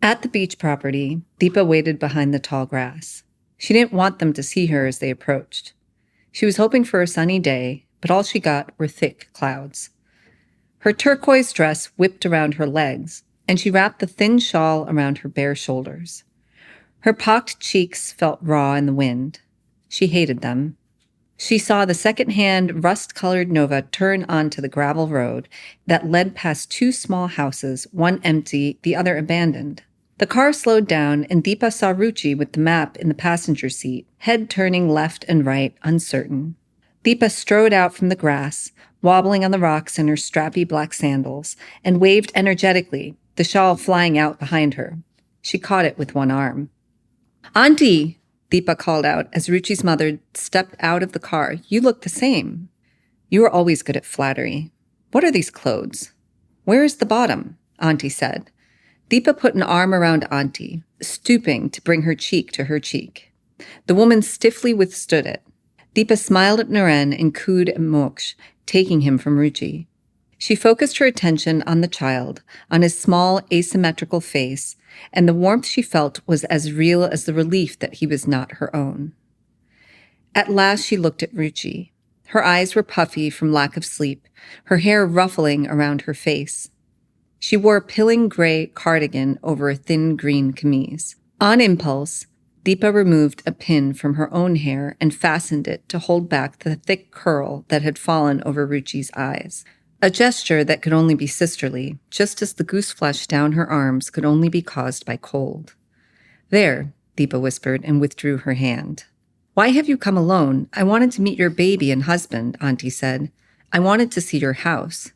At the beach property, Deepa waited behind the tall grass. She didn't want them to see her as they approached. She was hoping for a sunny day, but all she got were thick clouds. Her turquoise dress whipped around her legs, and she wrapped the thin shawl around her bare shoulders. Her pocked cheeks felt raw in the wind. She hated them. She saw the second-hand, rust-colored Nova turn onto the gravel road that led past two small houses, one empty, the other abandoned. The car slowed down, and Deepa saw Ruchi with the map in the passenger seat, head turning left and right, uncertain. Deepa strode out from the grass, wobbling on the rocks in her strappy black sandals, and waved energetically, the shawl flying out behind her. She caught it with one arm. "Auntie!" Deepa called out as Ruchi's mother stepped out of the car. "You look the same." "You were always good at flattery. What are these clothes?" "Where is the bottom?" Auntie said. Deepa put an arm around Auntie, stooping to bring her cheek to her cheek. The woman stiffly withstood it. Deepa smiled at Naren and cooed at Moksh, taking him from Ruchi. She focused her attention on the child, on his small, asymmetrical face, and the warmth she felt was as real as the relief that he was not her own. At last she looked at Ruchi. Her eyes were puffy from lack of sleep, her hair ruffling around her face. She wore a pilling gray cardigan over a thin green camise. On impulse, Deepa removed a pin from her own hair and fastened it to hold back the thick curl that had fallen over Ruchi's eyes. A gesture that could only be sisterly, just as the goose flesh down her arms could only be caused by cold. "There," Deepa whispered and withdrew her hand. "Why have you come alone? I wanted to meet your baby and husband," Auntie said. "I wanted to see your house."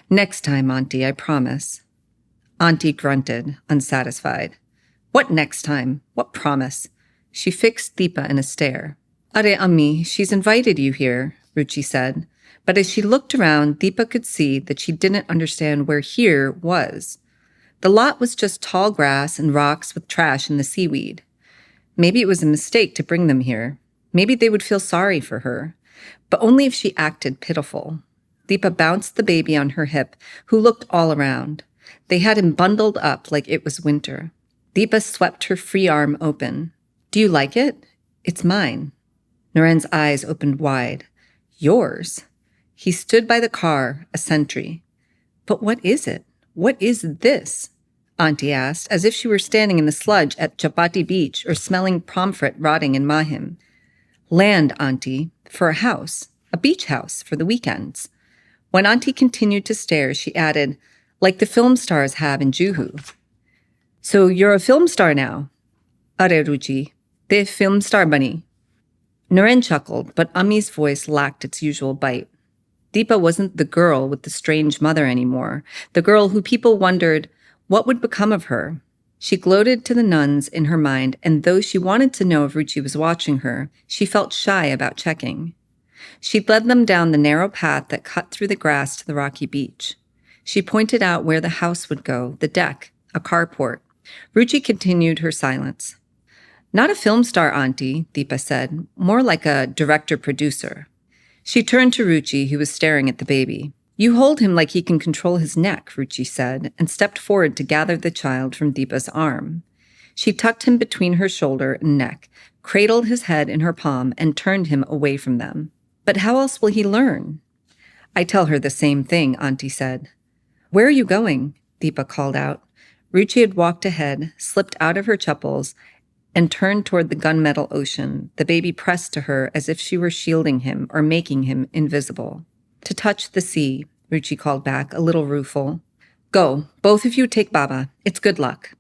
"Next time, Auntie, I promise." Auntie grunted, unsatisfied. "What next time? What promise?" She fixed Deepa in a stare. "Are Ammi, she's invited you here," Ruchi said. But as she looked around, Deepa could see that she didn't understand where here was. The lot was just tall grass and rocks with trash and the seaweed. Maybe it was a mistake to bring them here. Maybe they would feel sorry for her. But only if she acted pitiful. Deepa bounced the baby on her hip, who looked all around. They had him bundled up like it was winter. Deepa swept her free arm open. "Do you like it? It's mine." Naren's eyes opened wide. "Yours?" He stood by the car, a sentry. "But what is it? What is this?" Auntie asked, as if she were standing in the sludge at Chapati Beach or smelling pomfret rotting in Mahim. "Land, Auntie, for a house, a beach house for the weekends." When Auntie continued to stare, she added, "Like the film stars have in Juhu." "So you're a film star now?" "Are Ruchi, de film star bani." Naren chuckled, but Ammi's voice lacked its usual bite. Deepa wasn't the girl with the strange mother anymore, the girl who people wondered what would become of her. She gloated to the nuns in her mind, and though she wanted to know if Ruchi was watching her, she felt shy about checking. She led them down the narrow path that cut through the grass to the rocky beach. She pointed out where the house would go, the deck, a carport. Ruchi continued her silence. "Not a film star, Auntie," Deepa said, "more like a director-producer." She turned to Ruchi, who was staring at the baby. "You hold him like he can control his neck," Ruchi said, and stepped forward to gather the child from Deepa's arm. She tucked him between her shoulder and neck, cradled his head in her palm, and turned him away from them. "But how else will he learn?" "I tell her the same thing," Auntie said. "Where are you going?" Deepa called out. Ruchi had walked ahead, slipped out of her chuppals, and turned toward the gunmetal ocean, the baby pressed to her as if she were shielding him or making him invisible. "To touch the sea," Ruchi called back, a little rueful. "Go, both of you take Baba. It's good luck."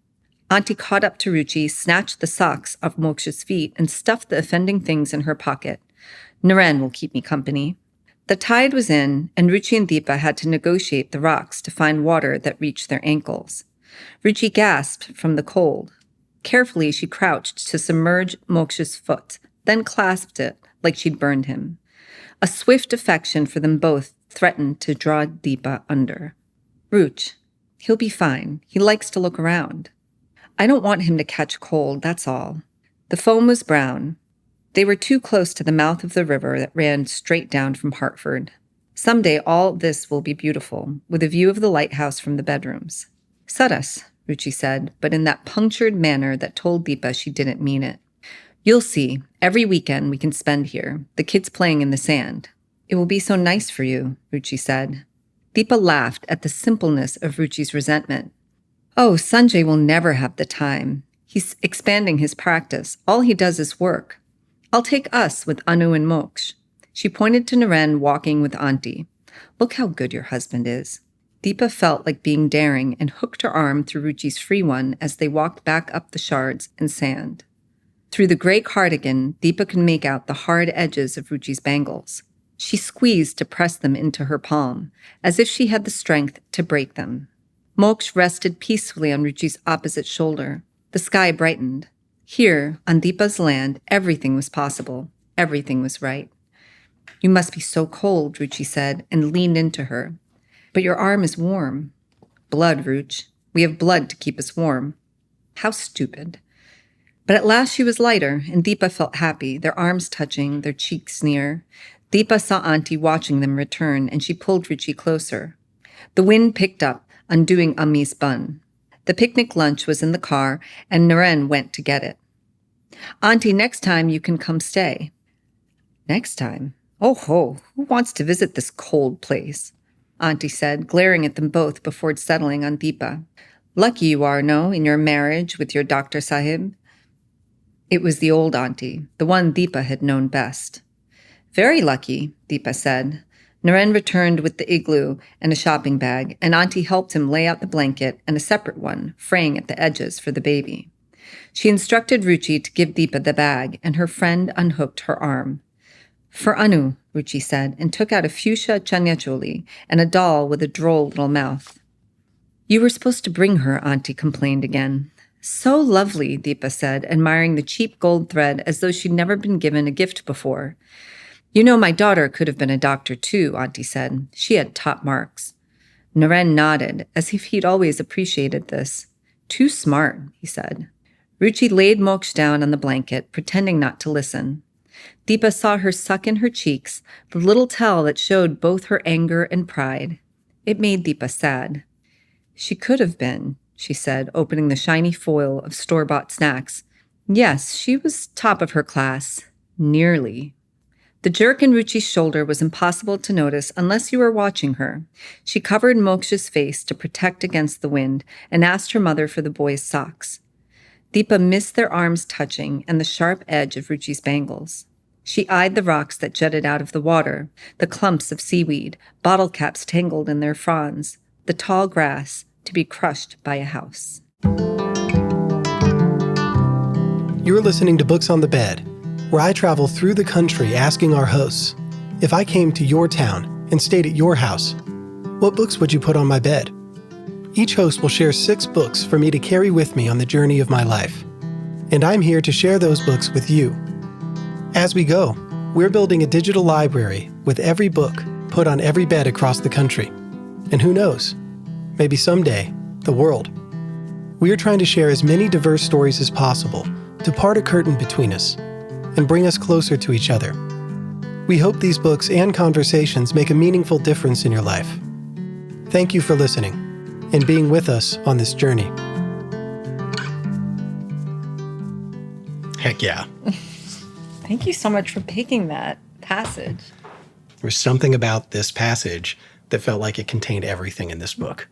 Auntie caught up to Ruchi, snatched the socks off Moksh's feet, and stuffed the offending things in her pocket. "Naren will keep me company." The tide was in, and Ruchi and Deepa had to negotiate the rocks to find water that reached their ankles. Ruchi gasped from the cold. Carefully, she crouched to submerge Moksh's foot, then clasped it like she'd burned him. A swift affection for them both threatened to draw Deepa under. "Ruch, he'll be fine. He likes to look around." "I don't want him to catch cold, that's all." The foam was brown. They were too close to the mouth of the river that ran straight down from Hartford. Someday all this will be beautiful, with a view of the lighthouse from the bedrooms. "Saras," Ruchi said, but in that punctured manner that told Deepa she didn't mean it. You'll see. Every weekend we can spend here, the kids playing in the sand. It will be so nice for you, Ruchi said. Deepa laughed at the simpleness of Ruchi's resentment. Oh, Sanjay will never have the time. He's expanding his practice. All he does is work. I'll take us with Anu and Moksh. She pointed to Naren walking with Auntie. Look how good your husband is. Deepa felt like being daring and hooked her arm through Ruchi's free one as they walked back up the shards and sand. Through the gray cardigan, Deepa could make out the hard edges of Ruchi's bangles. She squeezed to press them into her palm, as if she had the strength to break them. Moksh rested peacefully on Ruchi's opposite shoulder. The sky brightened. Here, on Deepa's land, everything was possible. Everything was right. You must be so cold, Ruchi said, and leaned into her. But your arm is warm. Blood, Ruch. We have blood to keep us warm. How stupid. But at last she was lighter, and Deepa felt happy, their arms touching, their cheeks near. Deepa saw Auntie watching them return, and she pulled Ruchi closer. The wind picked up, undoing Ammi's bun. The picnic lunch was in the car, and Naren went to get it. Auntie, next time you can come stay. Next time? Oh ho, who wants to visit this cold place? Auntie said, glaring at them both before settling on Deepa. Lucky you are, no, in your marriage with your Dr. Sahib? It was the old auntie, the one Deepa had known best. Very lucky, Deepa said. Naren returned with the igloo and a shopping bag, and Auntie helped him lay out the blanket and a separate one, fraying at the edges for the baby. She instructed Ruchi to give Deepa the bag, and her friend unhooked her arm. For Anu, Ruchi said, and took out a fuchsia chanyacholi and a doll with a droll little mouth. You were supposed to bring her, Auntie complained again. So lovely, Deepa said, admiring the cheap gold thread as though she'd never been given a gift before. You know, my daughter could have been a doctor too, Auntie said. She had top marks. Naren nodded, as if he'd always appreciated this. Too smart, he said. Ruchi laid Moksh down on the blanket, pretending not to listen. Deepa saw her suck in her cheeks, the little tell that showed both her anger and pride. It made Deepa sad. She could have been, she said, opening the shiny foil of store-bought snacks. Yes, she was top of her class. Nearly. The jerk in Ruchi's shoulder was impossible to notice unless you were watching her. She covered Moksh's face to protect against the wind and asked her mother for the boys' socks. Deepa missed their arms touching and the sharp edge of Ruchi's bangles. She eyed the rocks that jutted out of the water, the clumps of seaweed, bottle caps tangled in their fronds, the tall grass to be crushed by a house. You're listening to Books on the Bed, where I travel through the country asking our hosts, if I came to your town and stayed at your house, what books would you put on my bed? Each host will share 6 books for me to carry with me on the journey of my life. And I'm here to share those books with you. As we go, we're building a digital library with every book put on every bed across the country. And who knows, maybe someday, the world. We are trying to share as many diverse stories as possible to part a curtain between us and bring us closer to each other. We hope these books and conversations make a meaningful difference in your life. Thank you for listening and being with us on this journey. Heck yeah. Thank you so much for picking that passage. There's something about this passage that felt like it contained everything in this book.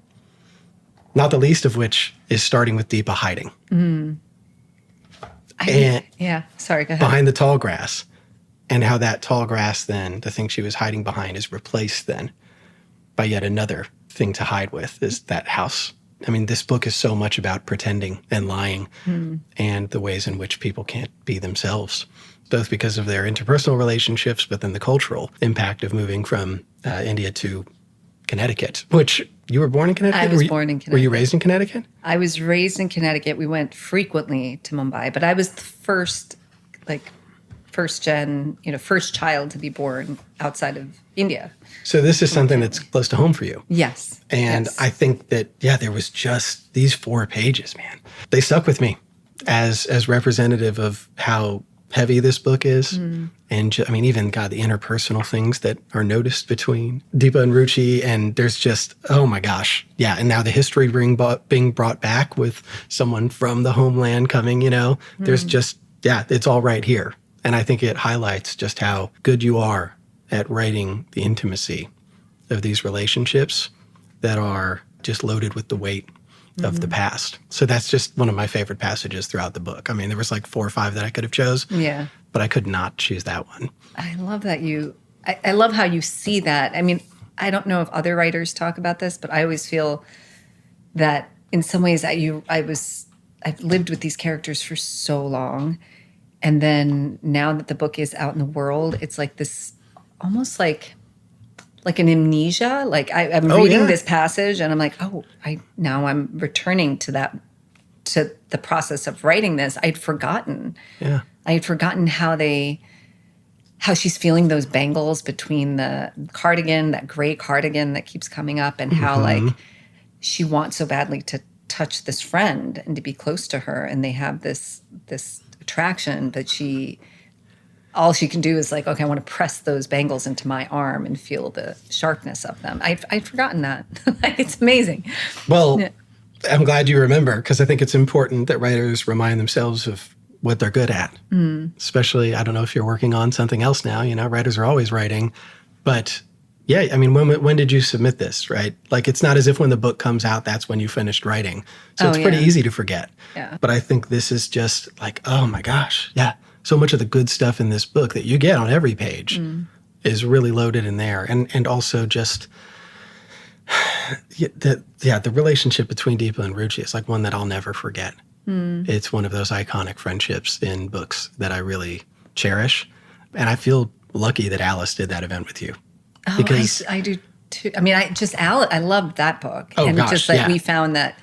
Not the least of which is starting with Deepa hiding. Sorry, go ahead. Behind the tall grass. And how that tall grass then, the thing she was hiding behind, is replaced then by yet another thing to hide with, is that house. I mean, this book is so much about pretending and lying and the ways in which people can't be themselves, both because of their interpersonal relationships, but then the cultural impact of moving from India to Connecticut, which you were born in Connecticut? I was born in Connecticut. Were you raised in Connecticut? I was raised in Connecticut. We went frequently to Mumbai, but I was the first child to be born outside of India. So this is something that's close to home for you. Yes. And yes. I think that, there was just these 4 pages, man. They stuck with me as representative of how heavy this book is. And even God, the interpersonal things that are noticed between Deepa and Ruchi. And there's just, oh my gosh. Yeah. And now the history being brought back with someone from the homeland coming, there's just, it's all right here. And I think it highlights just how good you are at writing the intimacy of these relationships that are just loaded with the weight of the past. So that's just one of my favorite passages throughout the book. I mean, there was like 4 or 5 that I could have chose. Yeah. But I could not choose that one. I love that I love how you see that. I mean, I don't know if other writers talk about this, but I always feel that in some ways I've lived with these characters for so long. And then now that the book is out in the world, it's like this, almost like an amnesia. Like I'm reading this passage and I'm like, now I'm returning to the process of writing this. I'd forgotten. Yeah. I had forgotten how she's feeling those bangles between the cardigan, that gray cardigan that keeps coming up, and how like she wants so badly to touch this friend and to be close to her, and they have this attraction, but all she can do is like, okay, I want to press those bangles into my arm and feel the sharpness of them. I'd forgotten that. It's amazing. Well, yeah. I'm glad you remember, because I think it's important that writers remind themselves of what they're good at. Especially, I don't know if you're working on something else now, writers are always writing. But yeah, I mean, when did you submit this, right? Like, it's not as if when the book comes out, that's when you finished writing. So it's pretty easy to forget. Yeah. But I think this is just like, oh my gosh, yeah. So much of the good stuff in this book that you get on every page is really loaded in there. And also just, the relationship between Deepa and Ruchi is like one that I'll never forget. It's one of those iconic friendships in books that I really cherish. And I feel lucky that Alice did that event with you. Oh, because I do too. I mean, I loved that book. Oh, and gosh, just we found that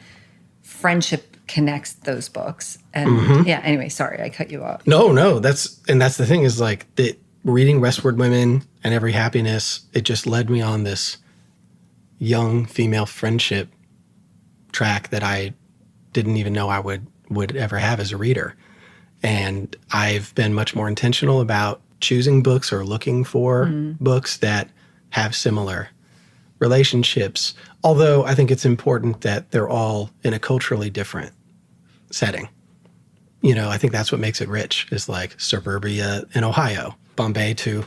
friendship connects those books. And anyway, sorry, I cut you off. No, that's the thing is like that reading Westward Women and Every Happiness, it just led me on this young female friendship track that I didn't even know I would ever have as a reader. And I've been much more intentional about choosing books or looking for books that have similar relationships. Although I think it's important that they're all in a culturally different setting. I think that's what makes it rich, is like suburbia in Ohio, Bombay to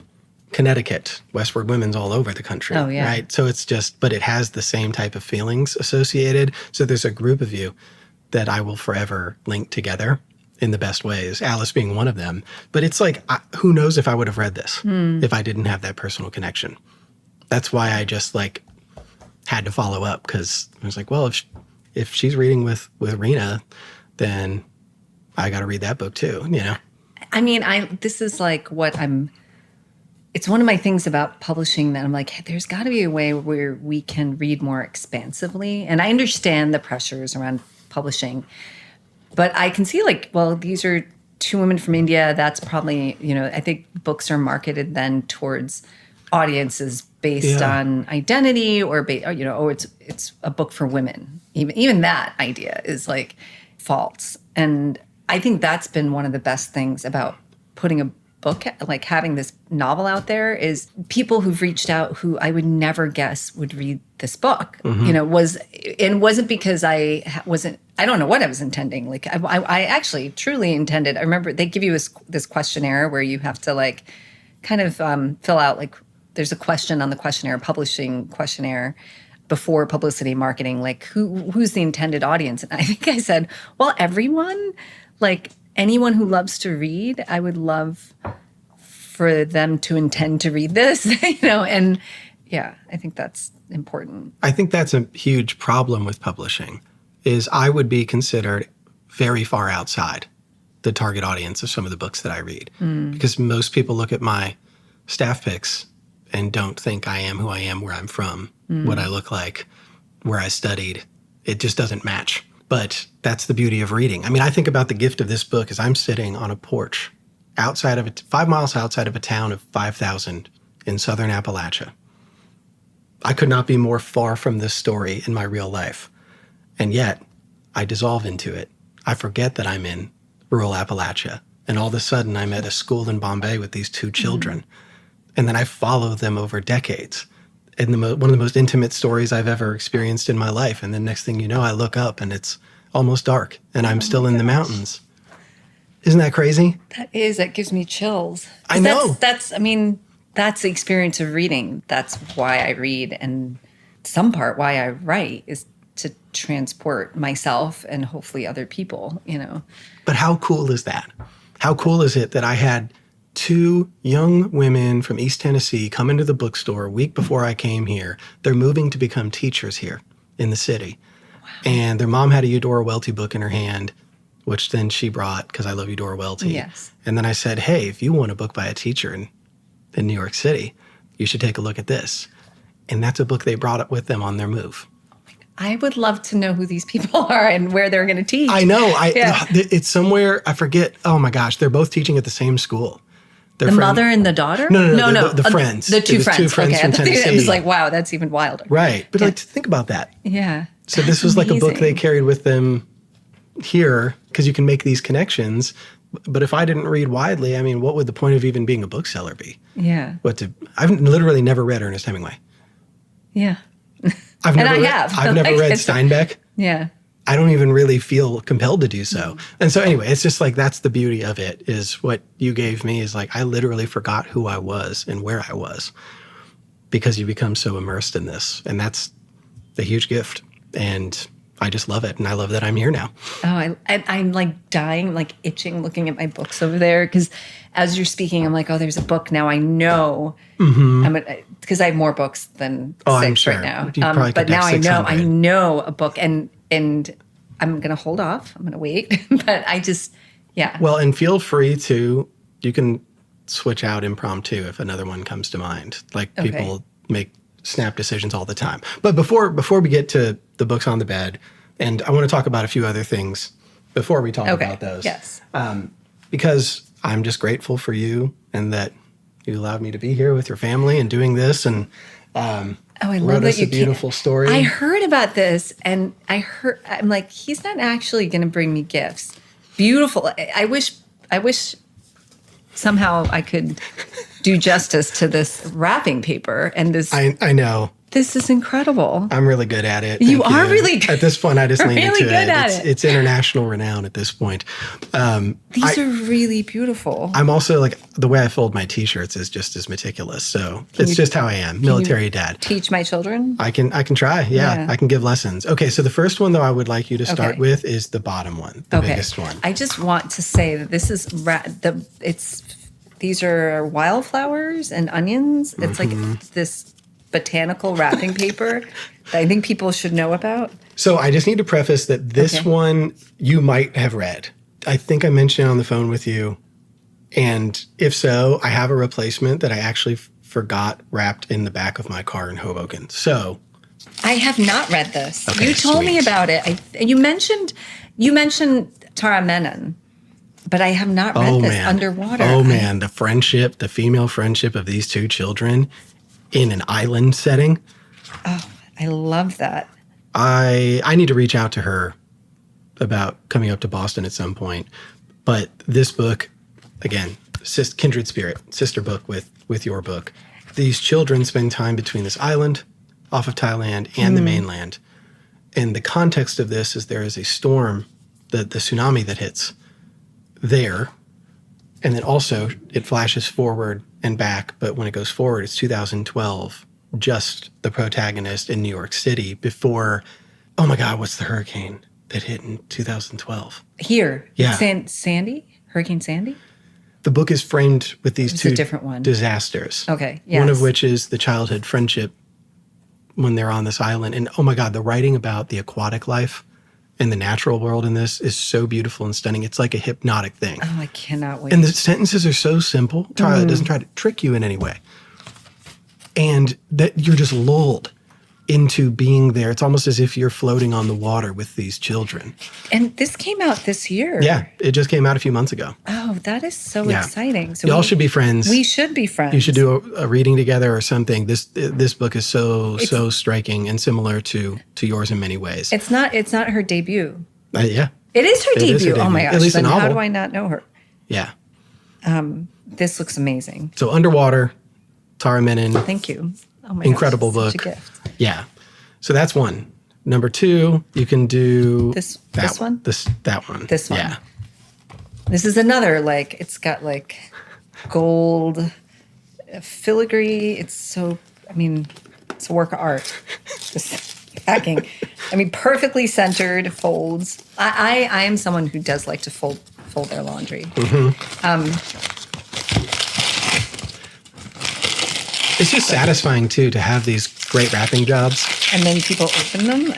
Connecticut, Westward Women's all over the country, right? So it's just, but it has the same type of feelings associated. So there's a group of you that I will forever link together in the best ways, Alice being one of them. But it's like, who knows if I would have read this if I didn't have that personal connection. That's why I just like had to follow up, because I was like, well, if she's reading with Reena, then I got to read that book too, I mean, this is like it's one of my things about publishing that I'm like, hey, there's got to be a way where we can read more expansively. And I understand the pressures around publishing, but I can see like, well, these are 2 women from India. That's probably, I think books are marketed then towards audiences based on identity or it's a book for women. Even that idea is like false. And I think that's been one of the best things about putting a book, like having this novel out there, is people who've reached out who I would never guess would read this book, wasn't because I don't know what I was intending. Like I actually truly intended, I remember they give you this questionnaire where you have to like kind of fill out, like there's a question on the questionnaire, publishing questionnaire, before publicity marketing, like who's the intended audience? And I think I said, well, everyone, like anyone who loves to read, I would love for them to intend to read this, and yeah, I think that's important. I think that's a huge problem with publishing, is I would be considered very far outside the target audience of some of the books that I read, because most people look at my staff picks and don't think I am who I am, where I'm from, what I look like, where I studied. It just doesn't match. But that's the beauty of reading. I mean, I think about the gift of this book as I'm sitting on a porch 5 miles outside of a town of 5,000 in southern Appalachia. I could not be more far from this story in my real life. And yet, I dissolve into it. I forget that I'm in rural Appalachia. And all of a sudden, I'm at a school in Bombay with these two children. And then I follow them over decades. And one of the most intimate stories I've ever experienced in my life. And then next thing you know, I look up and it's almost dark and I'm still in the mountains. Isn't that crazy? That gives me chills. I know. That's the experience of reading. That's why I read, and some part why I write is to transport myself and hopefully other people, But how cool is that? How cool is it that I had two young women from East Tennessee come into the bookstore a week before I came here. They're moving to become teachers here in the city. Wow. And their mom had a Eudora Welty book in her hand, which then she brought because I love Eudora Welty. Yes. And then I said, hey, if you want a book by a teacher in New York City, you should take a look at this. And that's a book they brought up with them on their move. I would love to know who these people are and where they're going to teach. I know. It's somewhere, I forget. Oh my gosh, they're both teaching at the same school. The mother and the daughter? No. The friends. The two friends. Two friends okay. from Tennessee. It was like, wow, that's even wilder. Right. But like, think about that. Yeah. So this was like a book they carried with them here because you can make these connections. But if I didn't read widely, I mean, what would the point of even being a bookseller be? Yeah. I've literally never read Ernest Hemingway. Yeah. I've never read Steinbeck. Yeah. I don't even really feel compelled to do so. And so anyway, it's just like, that's the beauty of it, is what you gave me is like, I literally forgot who I was and where I was because you become so immersed in this. And that's the huge gift. And I just love it. And I love that I'm here now. Oh, I'm like dying, like itching, looking at my books over there. Because as you're speaking, I'm like, oh, there's a book now. I know. Because I have more books than 6 right now. But now I know a book. And I'm going to hold off. I'm going to wait. But I just, yeah. Well, and feel free to, you can switch out impromptu if another one comes to mind. Like people make snap decisions all the time. But before we get to the books on the bed, and I want to talk about a few other things before we talk about those. Yes. Because I'm just grateful for you and that you allowed me to be here with your family and doing this. And I love that you a beautiful story. I heard about this, and I'm like, he's not actually going to bring me gifts. Beautiful. I wish somehow I could do justice to this wrapping paper and this. I know. This is incredible. I'm really good at it. You are really good. At this point, I just lean really into good it. At it's international renown at this point. These are really beautiful. I'm also like, the way I fold my T-shirts is just as meticulous. So it's just how I am. Military dad. Teach my children? I can try. Yeah, I can give lessons. Okay, so the first one, though, I would like you to start with is the bottom one, the biggest one. I just want to say that this is these are wildflowers and onions. It's like this botanical wrapping paper that I think people should know about. So I just need to preface that this one you might have read. I think I mentioned it on the phone with you. And if so, I have a replacement that I actually forgot wrapped in the back of my car in Hoboken. So I have not read this. Okay, you told me about it. You mentioned Tara Menon. But I have not read this underwater. Oh, man. The female friendship of these two children in an island setting. Oh, I love that. I need to reach out to her about coming up to Boston at some point. But this book, again, kindred spirit, sister book with your book. These children spend time between this island off of Thailand and the mainland. And the context of this is there is a storm, the tsunami that hits there, and then also it flashes forward and back, but when it goes forward, it's 2012, just the protagonist in New York City before, oh my God, what's the hurricane that hit in 2012? Here. Yeah. Sandy? Hurricane Sandy? The book is framed with these two different one. disasters. Okay, yes. One of which is the childhood friendship when they're on this island. And oh my God, the writing about the aquatic life and the natural world in this is so beautiful and stunning. It's like a hypnotic thing. Oh, I cannot wait. And the sentences are so simple. Tara doesn't try to trick you in any way. And that you're just lulled into being there. It's almost as if you're floating on the water with these children. And this came out this year. Yeah, it just came out a few months ago. Oh, that is so exciting. So y'all should be friends. We should be friends. You should do a reading together or something. This book is so striking and similar to yours in many ways. It's not her debut. Yeah. It is her debut. Oh my gosh. At least then a novel. how do I not know her? Yeah. This looks amazing. So Underwater, Tara Menon. Thank you. Oh my Incredible gosh, book. such a gift. Yeah. So that's one. Number 2, you can do This that one? That one. This one. Yeah. This is another, like, it's got like gold filigree. It's a work of art. This packing. Perfectly centered folds. I am someone who does like to fold their laundry. It's just satisfying, too, to have these great wrapping jobs. And then people open them.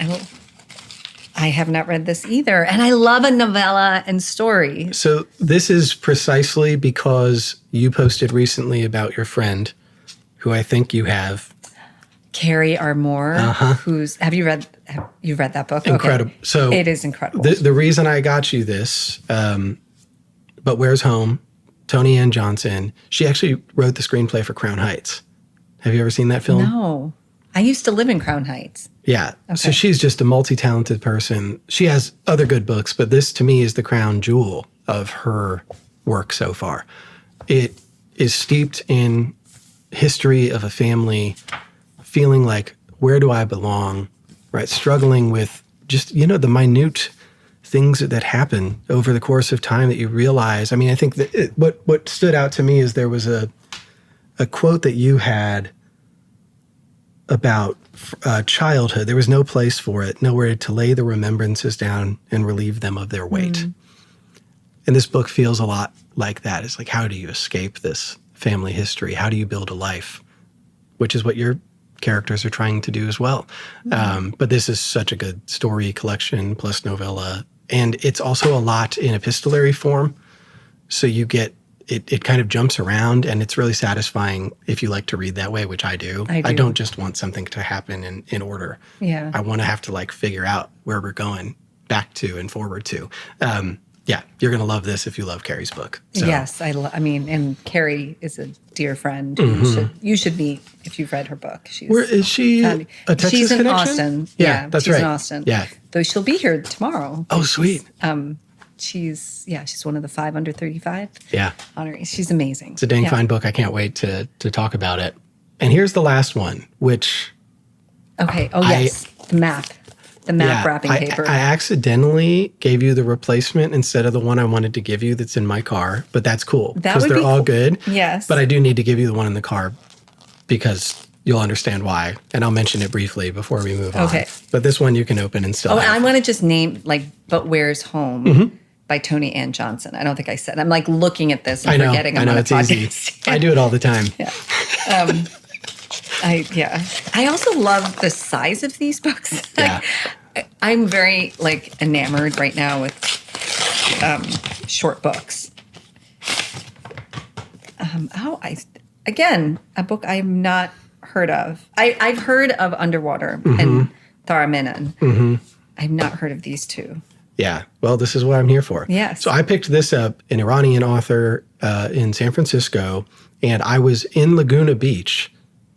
I have not read this either. And I love a novella and story. So this is precisely because you posted recently about your friend, who I think you have. Carrie R. Moore, have you read that book? Incredible. Okay. So it is incredible. The reason I got you this, But Where's Home, Toni Ann Johnson, she actually wrote the screenplay for Crown Heights. Have you ever seen that film? No. I used to live in Crown Heights. Yeah. Okay. So she's just a multi-talented person. She has other good books, but this to me is the crown jewel of her work so far. It is steeped in history of a family feeling like, where do I belong, right? Struggling with just, the minute things that happen over the course of time that you realize. I think that what stood out to me is there was a quote that you had about childhood. There was no place for it, nowhere to lay the remembrances down and relieve them of their weight. And this book feels a lot like that. It's like, how do you escape this family history? How do you build a life? Which is what your characters are trying to do as well. But this is such a good story collection plus novella. And it's also a lot in epistolary form. So you get, it kind of jumps around, and it's really satisfying if you like to read that way, which I do. I don't just want something to happen in order. Yeah. I want to have to figure out where we're going back to and forward to. Yeah, you're going to love this if you love Carrie's book. So. Yes, and Carrie is a dear friend. You should meet if you've reed her book. Where is she? A Texas She's in connection? Austin. Yeah, that's she's right. in Austin. Yeah. Though she'll be here tomorrow. Oh, sweet. She's one of the 5 under 35 honorees. She's amazing. It's a dang fine book. I can't wait to talk about it. And here's the last one, which... Okay. Oh, yes. The map. The map wrapping paper. I accidentally gave you the replacement instead of the one I wanted to give you that's in my car, but that's cool because they're all good. Yes. But I do need to give you the one in the car because you'll understand why. And I'll mention it briefly before we move on. Okay. But this one you can open and still have. I want to just name But Where's Home by Toni Ann Johnson. I don't think I said. I'm looking at this and forgetting I'm on a podcast. Easy. I do it all the time. Yeah. I also love the size of these books. Yeah. I'm very enamored right now with short books. Again, a book I've not heard of. I've heard of Underwater and Tara Menon. I've not heard of these two. Yeah. Well, this is what I'm here for. Yes. So I picked this up, an Iranian author in San Francisco, and I was in Laguna Beach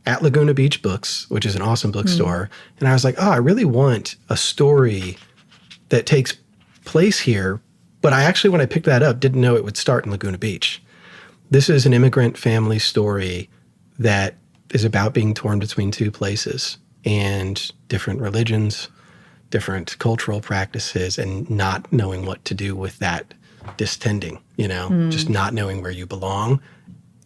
at Laguna Beach Books, which is an awesome bookstore. And I was like, I really want a story that takes place here. But I actually, when I picked that up, didn't know it would start in Laguna Beach. This is an immigrant family story that is about being torn between two places and different religions, different cultural practices, and not knowing what to do with that distending, just not knowing where you belong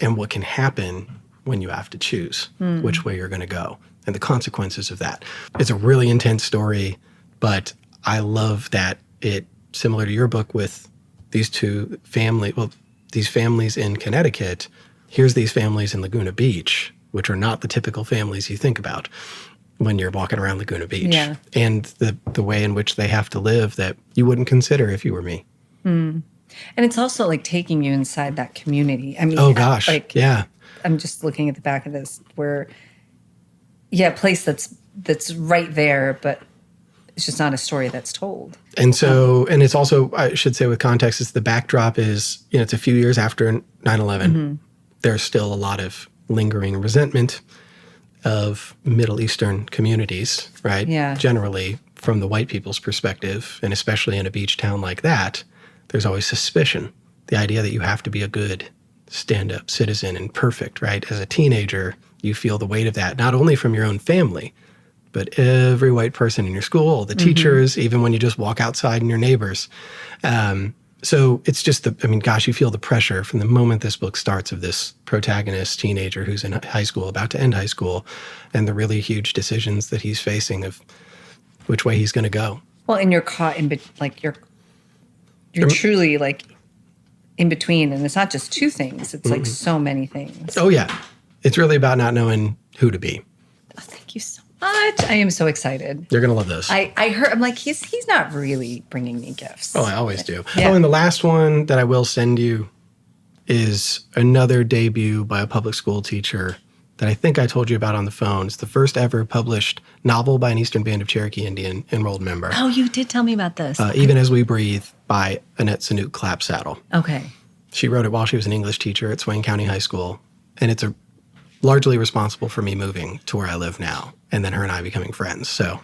and what can happen when you have to choose which way you're going to go and the consequences of that. It's a really intense story, but I love that it, similar to your book with these two these families in Connecticut, here's these families in Laguna Beach, which are not the typical families you think about when you're walking around Laguna Beach. Yeah. And the way in which they have to live that you wouldn't consider if you were me. And it's also taking you inside that community. Oh gosh. Yeah. I'm just looking at the back of this where, a place that's right there, but it's just not a story that's told. And so, and it's also, I should say with context, it's the backdrop is, it's a few years after 9/11. There's still a lot of lingering resentment of Middle Eastern communities, right? Yeah. Generally, from the white people's perspective, and especially in a beach town like that, there's always suspicion. The idea that you have to be a good stand-up citizen and perfect, right? As a teenager, you feel the weight of that, not only from your own family, but every white person in your school, the teachers, even when you just walk outside and your neighbors. So it's just you feel the pressure from the moment this book starts of this protagonist teenager who's in high school, about to end high school, and the really huge decisions that he's facing of which way he's going to go. Well, and you're caught you're truly like in between, and it's not just two things. It's like so many things. Oh, yeah. It's really about not knowing who to be. Oh, thank you so much. I am so excited. You're going to love this. I heard, I'm like, he's not really bringing me gifts. Oh, I always do. Yeah. Oh, and the last one that I will send you is another debut by a public school teacher that I think I told you about on the phone. It's the first ever published novel by an Eastern Band of Cherokee Indian enrolled member. Oh, you did tell me about this. Even As We Breathe by Annette Sanook Clapsaddle. Okay. She wrote it while she was an English teacher at Swain County High School. And it's largely responsible for me moving to where I live now and then her and I becoming friends. So.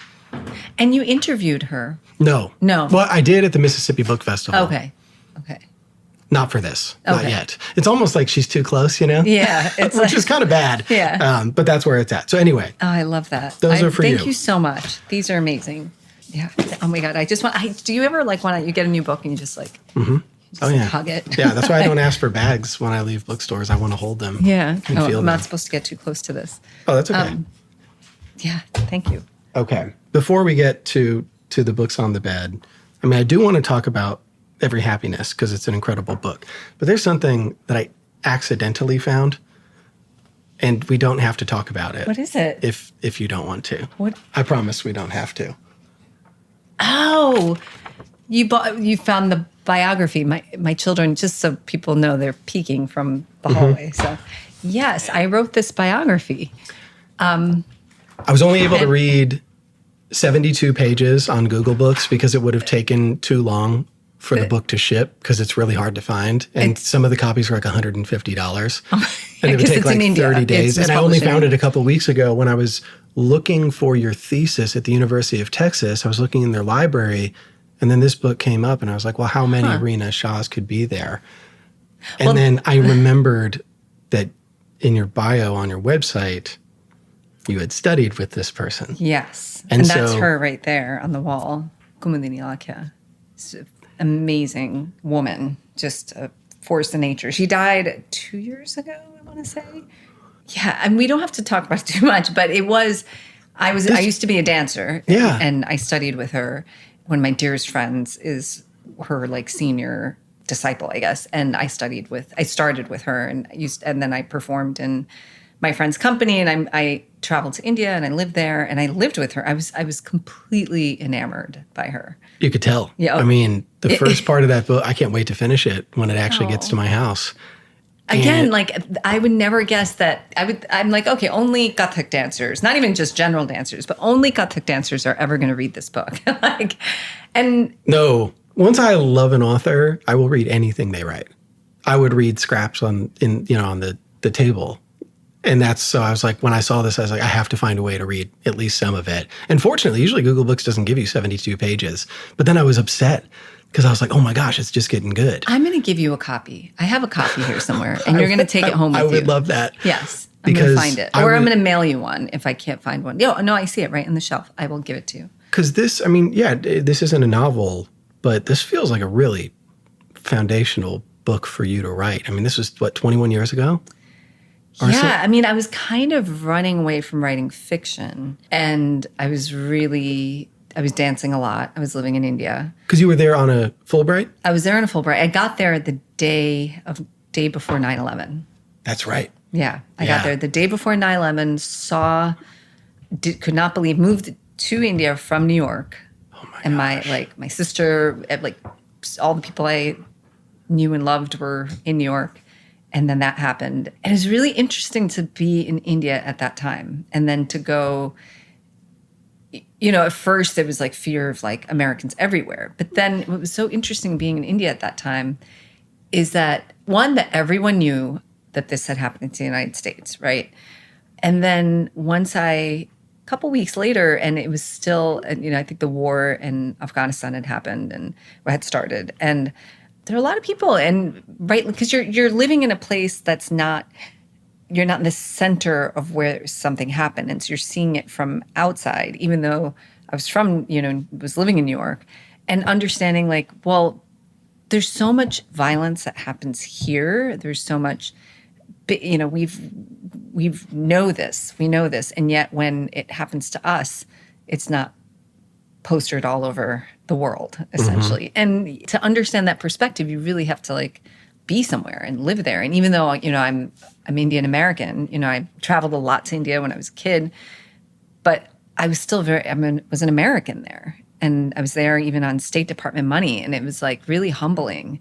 And you interviewed her. No. Well, I did at the Mississippi Book Festival. Okay. Not for this. Okay. Not yet. It's almost like she's too close, you know? Yeah. It's which is kind of bad. Yeah. But that's where it's at. So anyway. Oh, I love that. Those are for you. Thank you so much. These are amazing. Yeah. Oh my God. Do you ever like when you get a new book and you just like, hug it? Yeah. That's why I don't ask for bags when I leave bookstores. I want to hold them. Yeah. And feel I'm them. not supposed to get too close to this. Oh, that's okay. Yeah. Thank you. Okay. Before we get to the books on the bed, I do want to talk about Every Happiness because it's an incredible book. But there's something that I accidentally found, and we don't have to talk about it. What is it? If you don't want to. What? I promise we don't have to. Oh, you found the biography. My children, just so people know, they're peeking from the hallway. So, yes, I wrote this biography. I was only able to read 72 pages on Google Books because it would have taken too long for the book to ship because it's really hard to find. And some of the copies were like $150. And it would take like 30 days. And I only found it a couple weeks ago when I was looking for your thesis at the University of Texas. I was looking in their library, and then this book came up, and I was like, well, how many Reena Shahs could be there? And then I remembered that in your bio on your website, you had studied with this person. Yes. And that's her right there on the wall. Kumudini Alakya. Amazing woman, just a force of nature. She died 2 years ago, I want to say. Yeah, and we don't have to talk about it too much, but I used to be a dancer. Yeah. And I studied with her. One of my dearest friends is her like senior disciple, I guess. And I started with her and then I performed in my friend's company, and I traveled to India and I lived there and I lived with her. I was completely enamored by her. You could tell. Yeah. The first part of that book, I can't wait to finish it when it actually gets to my house. Again, I would never guess that. I'm like, okay, only kathak dancers, not even just general dancers, but only kathak dancers are ever going to read this book. No. Once I love an author, I will read anything they write. I would read scraps on the table. And so I was like, when I saw this, I was like, I have to find a way to read at least some of it. And fortunately, usually Google Books doesn't give you 72 pages. But then I was upset because I was like, oh my gosh, it's just getting good. I'm going to give you a copy. I have a copy here somewhere, and you're going to take it home with you. I would love that. Yes. I'm going to find it. Or I'm going to mail you one if I can't find one. No, I see it right on the shelf. I will give it to you. Because this isn't a novel, but this feels like a really foundational book for you to write. This was, 21 years ago? Yeah, I was kind of running away from writing fiction, and I was dancing a lot. I was living in India. Because you were there on a Fulbright? I was there on a Fulbright. I got there the day before 9/11. That's right. Yeah, I got there the day before 9/11, could not believe, moved to India from New York. Oh my and gosh. my sister, all the people I knew and loved were in New York. And then that happened. And it was really interesting to be in India at that time. And then to go, at first there was like fear of like Americans everywhere. But then what was so interesting being in India at that time is that, one, that everyone knew that this had happened to the United States, right? And then a couple weeks later, and it was still, I think the war in Afghanistan had happened and had started. And there are a lot of people, and right, because you're living in a place that's not, you're not in the center of where something happened, and so you're seeing it from outside. Even though I was from, was living in New York, and understanding like, well, there's so much violence that happens here. There's so much, we know this, and yet when it happens to us, it's not postered all over the world, essentially. And to understand that perspective, you really have to like be somewhere and live there. And even though, I'm Indian American, I traveled a lot to India when I was a kid, but I was still was an American there. And I was there even on State Department money. And it was like really humbling,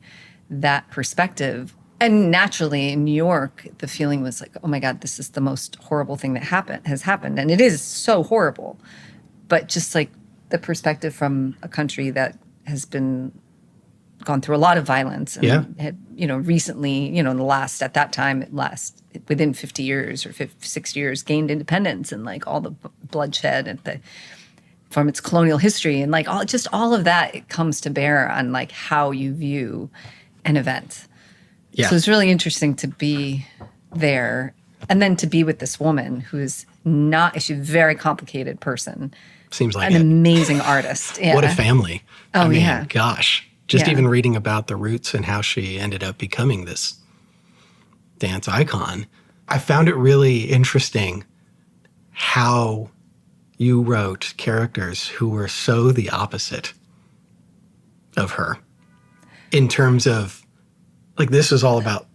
that perspective. And naturally in New York, the feeling was like, oh my God, this is the most horrible thing that has happened. And it is so horrible. But just like the perspective from a country that has gone through a lot of violence and had, recently, in the last, at that time, within 50 years or 60 years, gained independence, and like all the bloodshed from its colonial history, and like all of that, it comes to bear on like how you view an event. Yeah. So it's really interesting to be there, and then to be with this woman who's she's a very complicated person. Seems like an amazing artist. Yeah. What a family. Oh, I mean, yeah. Gosh. Just even reading about the roots and how she ended up becoming this dance icon. I found it really interesting how you wrote characters who were so the opposite of her in terms of, like, this is all about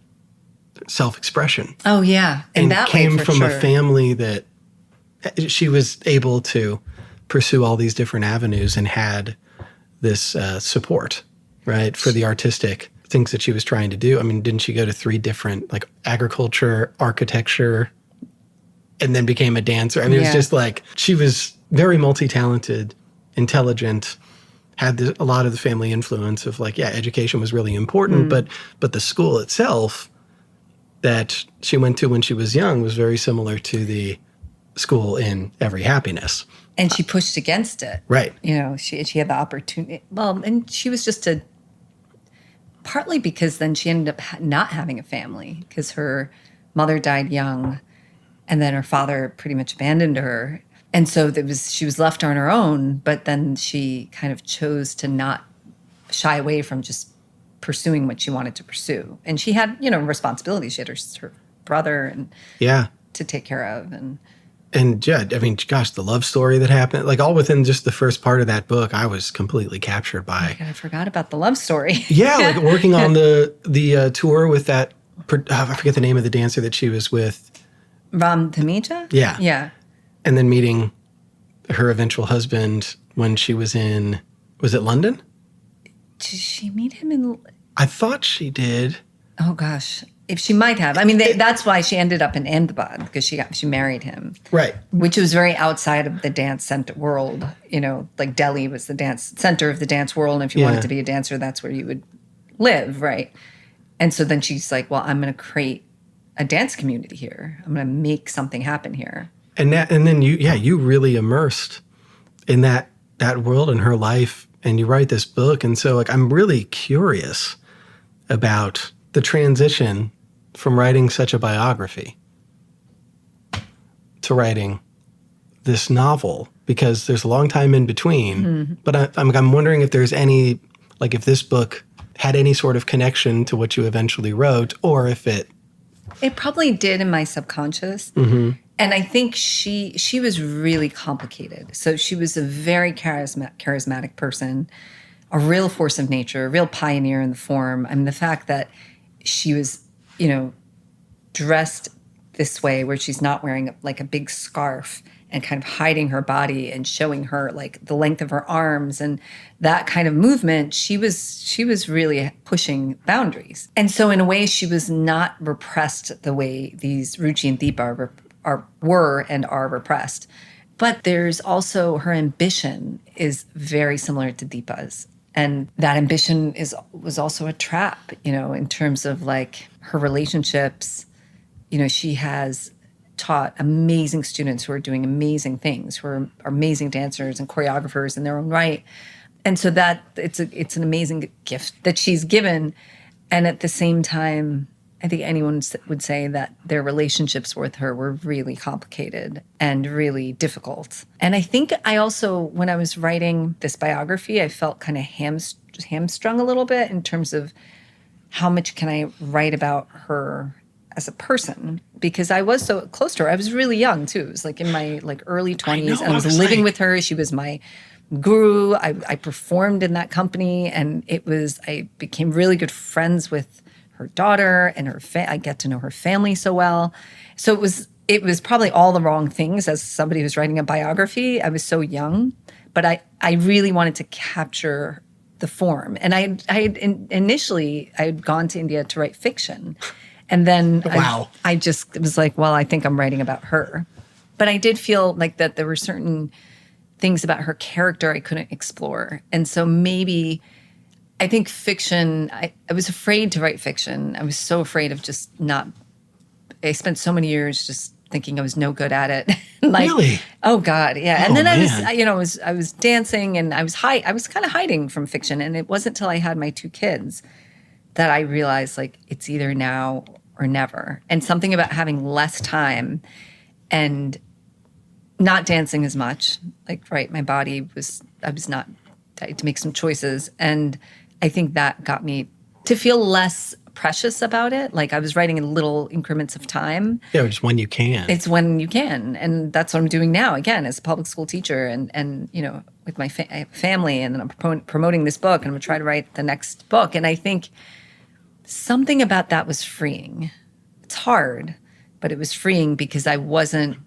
self-expression. Oh, yeah. And that came from a family that she was able to pursue all these different avenues and had this support, right, for the artistic things that she was trying to do. I mean, didn't she go to 3 different, like, agriculture, architecture, and then became a dancer? I mean, it was just like, she was very multi-talented, intelligent, had a lot of the family influence of like, education was really important, but the school itself that she went to when she was young was very similar to the school in Every Happiness. And she pushed against it. Right. She had the opportunity. Well, and she was just partly because then she ended up not having a family because her mother died young, and then her father pretty much abandoned her. And so she was left on her own, but then she kind of chose to not shy away from just pursuing what she wanted to pursue. And she had, responsibilities. She had her brother and to take care of. And I mean, gosh, the love story that happened, like all within just the first part of that book, I was completely captured by. Oh my God, I forgot about the love story. Yeah, like working on the tour with that, I forget the name of the dancer that she was with. Ram Tamija? Yeah. Yeah. And then meeting her eventual husband when she was was it London? Did she meet him in? I thought she did. Oh gosh. If she might have. I mean, that's why she ended up in Ahmedabad, because she married him. Right. Which was very outside of the dance center world. Like Delhi was the dance center of the dance world. And if you wanted to be a dancer, that's where you would live, right? And so then she's like, well, I'm going to create a dance community here. I'm going to make something happen here. And then you really immersed in that world and her life, and you write this book. And so like, I'm really curious about the transition from writing such a biography to writing this novel, because there's a long time in between. Mm-hmm. But I'm wondering if there's any, like if this book had any sort of connection to what you eventually wrote, or if it probably did in my subconscious. Mm-hmm. And I think she was really complicated. So she was a very charismatic person, a real force of nature, a real pioneer in the form. I mean, the fact that she was, dressed this way, where she's not wearing like a big scarf and kind of hiding her body and showing her like the length of her arms and that kind of movement, she was really pushing boundaries. And so in a way, she was not repressed the way these Ruchi and Deepa were and are repressed. But there's also, her ambition is very similar to Deepa's. And that ambition was also a trap, in terms of like her relationships. She has taught amazing students who are doing amazing things, who are amazing dancers and choreographers in their own right. And so that it's an amazing gift that she's given. And at the same time, I think anyone would say that their relationships with her were really complicated and really difficult. And I think I also, when I was writing this biography, I felt kind of hamstrung a little bit in terms of how much can I write about her as a person, because I was so close to her. I was really young too. It was like in my early 20s, and I was living with her. She was my guru. I performed in that company, and I became really good friends with her daughter and I get to know her family so well. So it was probably all the wrong things as somebody who's writing a biography. I was so young, but I really wanted to capture the form. And initially I had gone to India to write fiction. And then I just was like, well, I think I'm writing about her. But I did feel like that there were certain things about her character I couldn't explore. And so maybe I think fiction, I was afraid to write fiction. I was so afraid of just I spent so many years just thinking I was no good at it. Really? Oh God, yeah. And then man. I was dancing, and I was kind of hiding from fiction. And it wasn't until I had my 2 kids that I realized it's either now or never. And something about having less time and not dancing as much, my body I had to make some choices. And I think that got me to feel less precious about it. I was writing in little increments of time. Yeah, just when you can. It's when you can. And that's what I'm doing now, again, as a public school teacher and with my family. And then I'm promoting this book, and I'm going to try to write the next book. And I think something about that was freeing. It's hard, but it was freeing because I wasn't,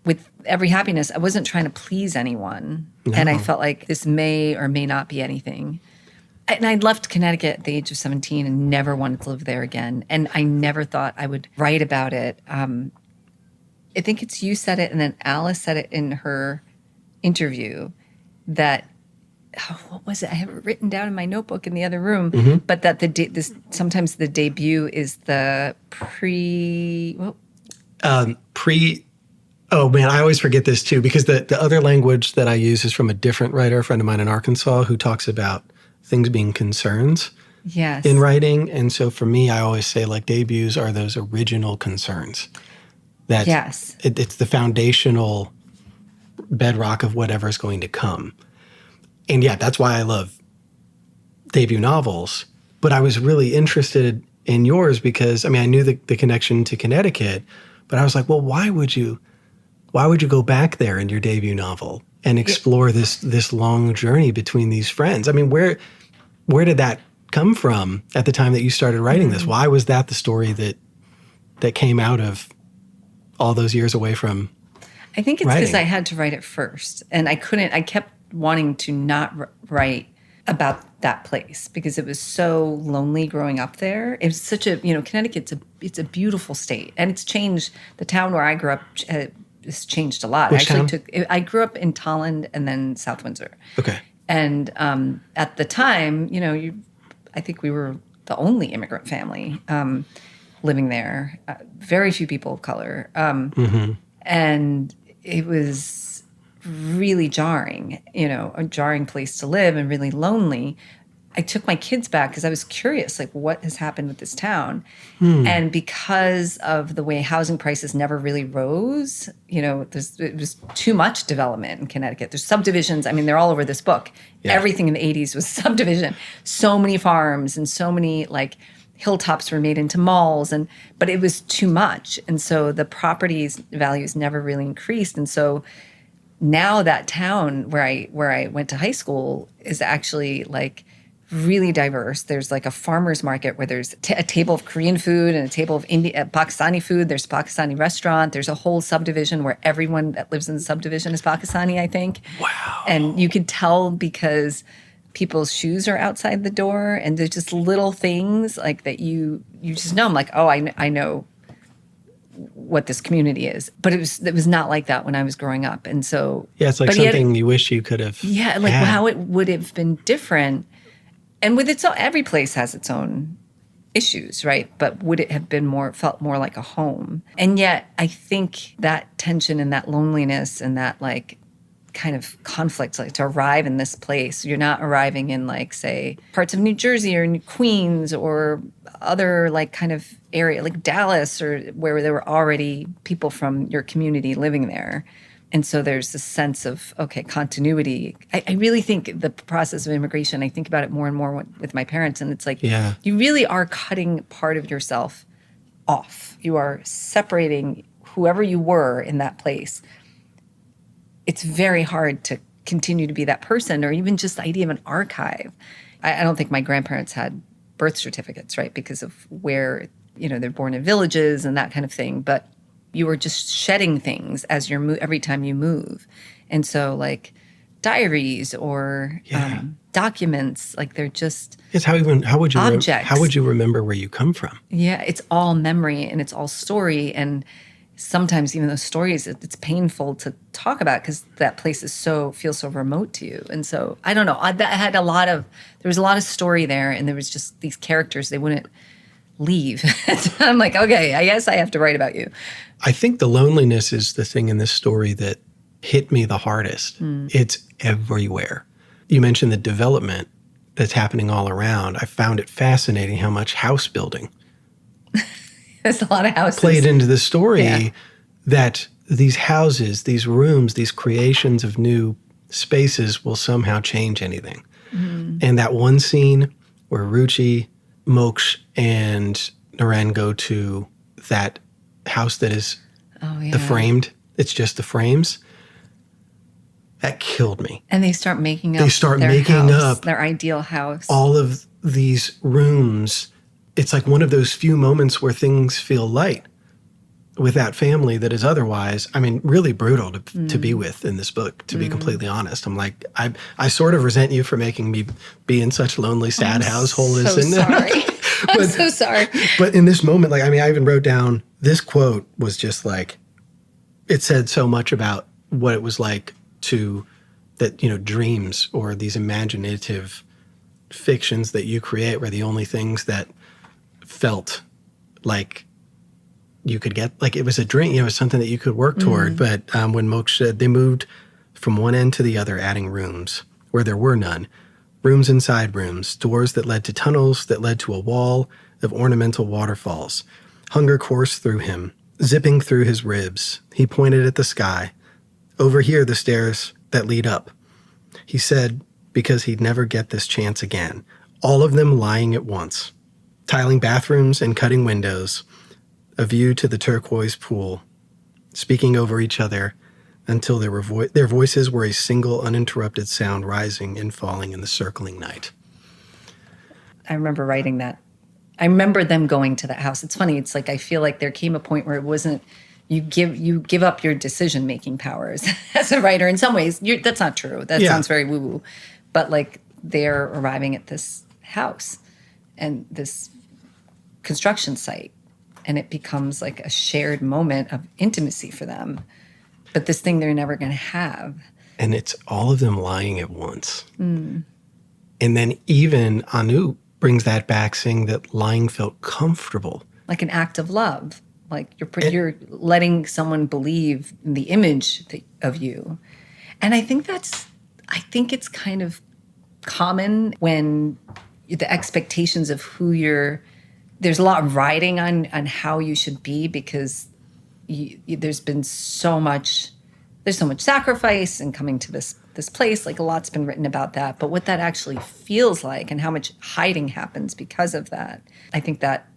with every happiness, I wasn't trying to please anyone. No. And I felt like this may or may not be anything. And I left Connecticut at the age of 17 and never wanted to live there again. And I never thought I would write about it. I think it's you said it, and then Alice said it in her interview that, what was it? I have it written down in my notebook in the other room. Mm-hmm. But that sometimes the debut is the Oh man, I always forget this too, because the other language that I use is from a different writer, a friend of mine in Arkansas, who talks about things being concerns in writing. And so for me, I always say debuts are those original concerns. It's the foundational bedrock of whatever's going to come. And yeah, that's why I love debut novels. But I was really interested in yours because, I knew the connection to Connecticut, but I was like, well, why would you go back there in your debut novel and explore this long journey between these friends? Where did that come from at the time that you started writing this? Why was that the story that came out of all those years away from I think it's because I had to write it first. And I kept wanting to not write about that place because it was so lonely growing up there. It was such a, Connecticut's it's a beautiful state. And it's changed. The town where I grew up has changed a lot. Which town? I grew up in Tolland and then South Windsor. Okay. And at the time, I think we were the only immigrant family living there. Very few people of color. And it was really jarring, a jarring place to live and really lonely. I took my kids back because I was curious, what has happened with this town? And because of the way housing prices never really rose, it was too much development in Connecticut. There's subdivisions. They're all over this book. Yeah. Everything in the 80s was subdivision. So many farms and so many, hilltops were made into malls, but it was too much. And so the properties values never really increased. And so now that town where I went to high school is actually really diverse. There's a farmer's market where there's a table of Korean food and a table of Pakistani food. There's a Pakistani restaurant. There's a whole subdivision where everyone that lives in the subdivision is Pakistani, I think. Wow. And you could tell because people's shoes are outside the door, and there's just little things that you just know. I'm I know what this community is. But it was not like that when I was growing up. And so it's something you wish you could have had. How it would have been different. And with every place has its own issues, right? But would it have been felt more like a home? And yet I think that tension and that loneliness and that kind of conflict, like to arrive in this place. You're not arriving in, like, say, parts of New Jersey or Queens or other, like, kind of area like Dallas, or where there were already people from your community living there. And so there's this sense of, okay, continuity. I really think the process of immigration, I think about it more and more with my parents, and it's like, you really are cutting part of yourself off. You are separating whoever you were in that place. It's very hard to continue to be that person, or even just the idea of an archive. I don't think my grandparents had birth certificates, right, because of where, they're born in villages and that kind of thing. But you were just shedding things as every time you move. And so, like, diaries or documents, like, they're just how would you objects. How would you remember where you come from? Yeah, it's all memory and it's all story. And sometimes even those stories, it's painful to talk about because that place feels so remote to you. And so, I don't know, there was a lot of story there, and there was just these characters, they wouldn't leave. I'm like, okay, I guess I have to write about you. I think the loneliness is the thing in this story that hit me the hardest. It's everywhere. You mentioned the development that's happening all around. I found it fascinating how much house building There's a lot of houses played into the story, that these houses, these rooms, these creations of new spaces will somehow change anything. And that one scene where Ruchi, Moksh, and Naren go to that house that is the framed, it's just the frames, that killed me. And they start making up their ideal house. All of these rooms. It's like one of those few moments where things feel light with that family that is otherwise, really brutal to be with in this book, to be completely honest. I'm like, I sort of resent you for making me be in such lonely, sad households. Sorry. I'm so sorry. But in this moment, like, I even wrote down, this quote was just like, it said so much about what it was like dreams or these imaginative fictions that you create were the only things that felt like you could get, like it was a dream, it was something that you could work toward. But when Moksh said, they moved from one end to the other, adding rooms where there were none, rooms inside rooms, doors that led to tunnels that led to a wall of ornamental waterfalls. Hunger coursed through him, zipping through his ribs. He pointed at the sky. Over here, the stairs that lead up. He said, because he'd never get this chance again. All of them lying at once. Tiling bathrooms and cutting windows, a view to the turquoise pool, speaking over each other until their voices were a single uninterrupted sound rising and falling in the circling night. I remember writing that. I remember them going to that house. It's funny. It's like, I feel like there came a point where it wasn't, you give up your decision-making powers as a writer. In some ways, that's not true. That sounds very woo-woo. But, like, they're arriving at this house and this construction site, and it becomes like a shared moment of intimacy for them. But this thing they're never going to have. And it's all of them lying at once. And then even Anu brings that back, saying that lying felt comfortable. Like an act of love. Like you're letting someone believe in the image of you. And I think it's kind of common when the expectations of there's a lot of riding on how you should be, because there's so much sacrifice in coming to this place. Like, a lot's been written about that. But what that actually feels like and how much hiding happens because of that, I think that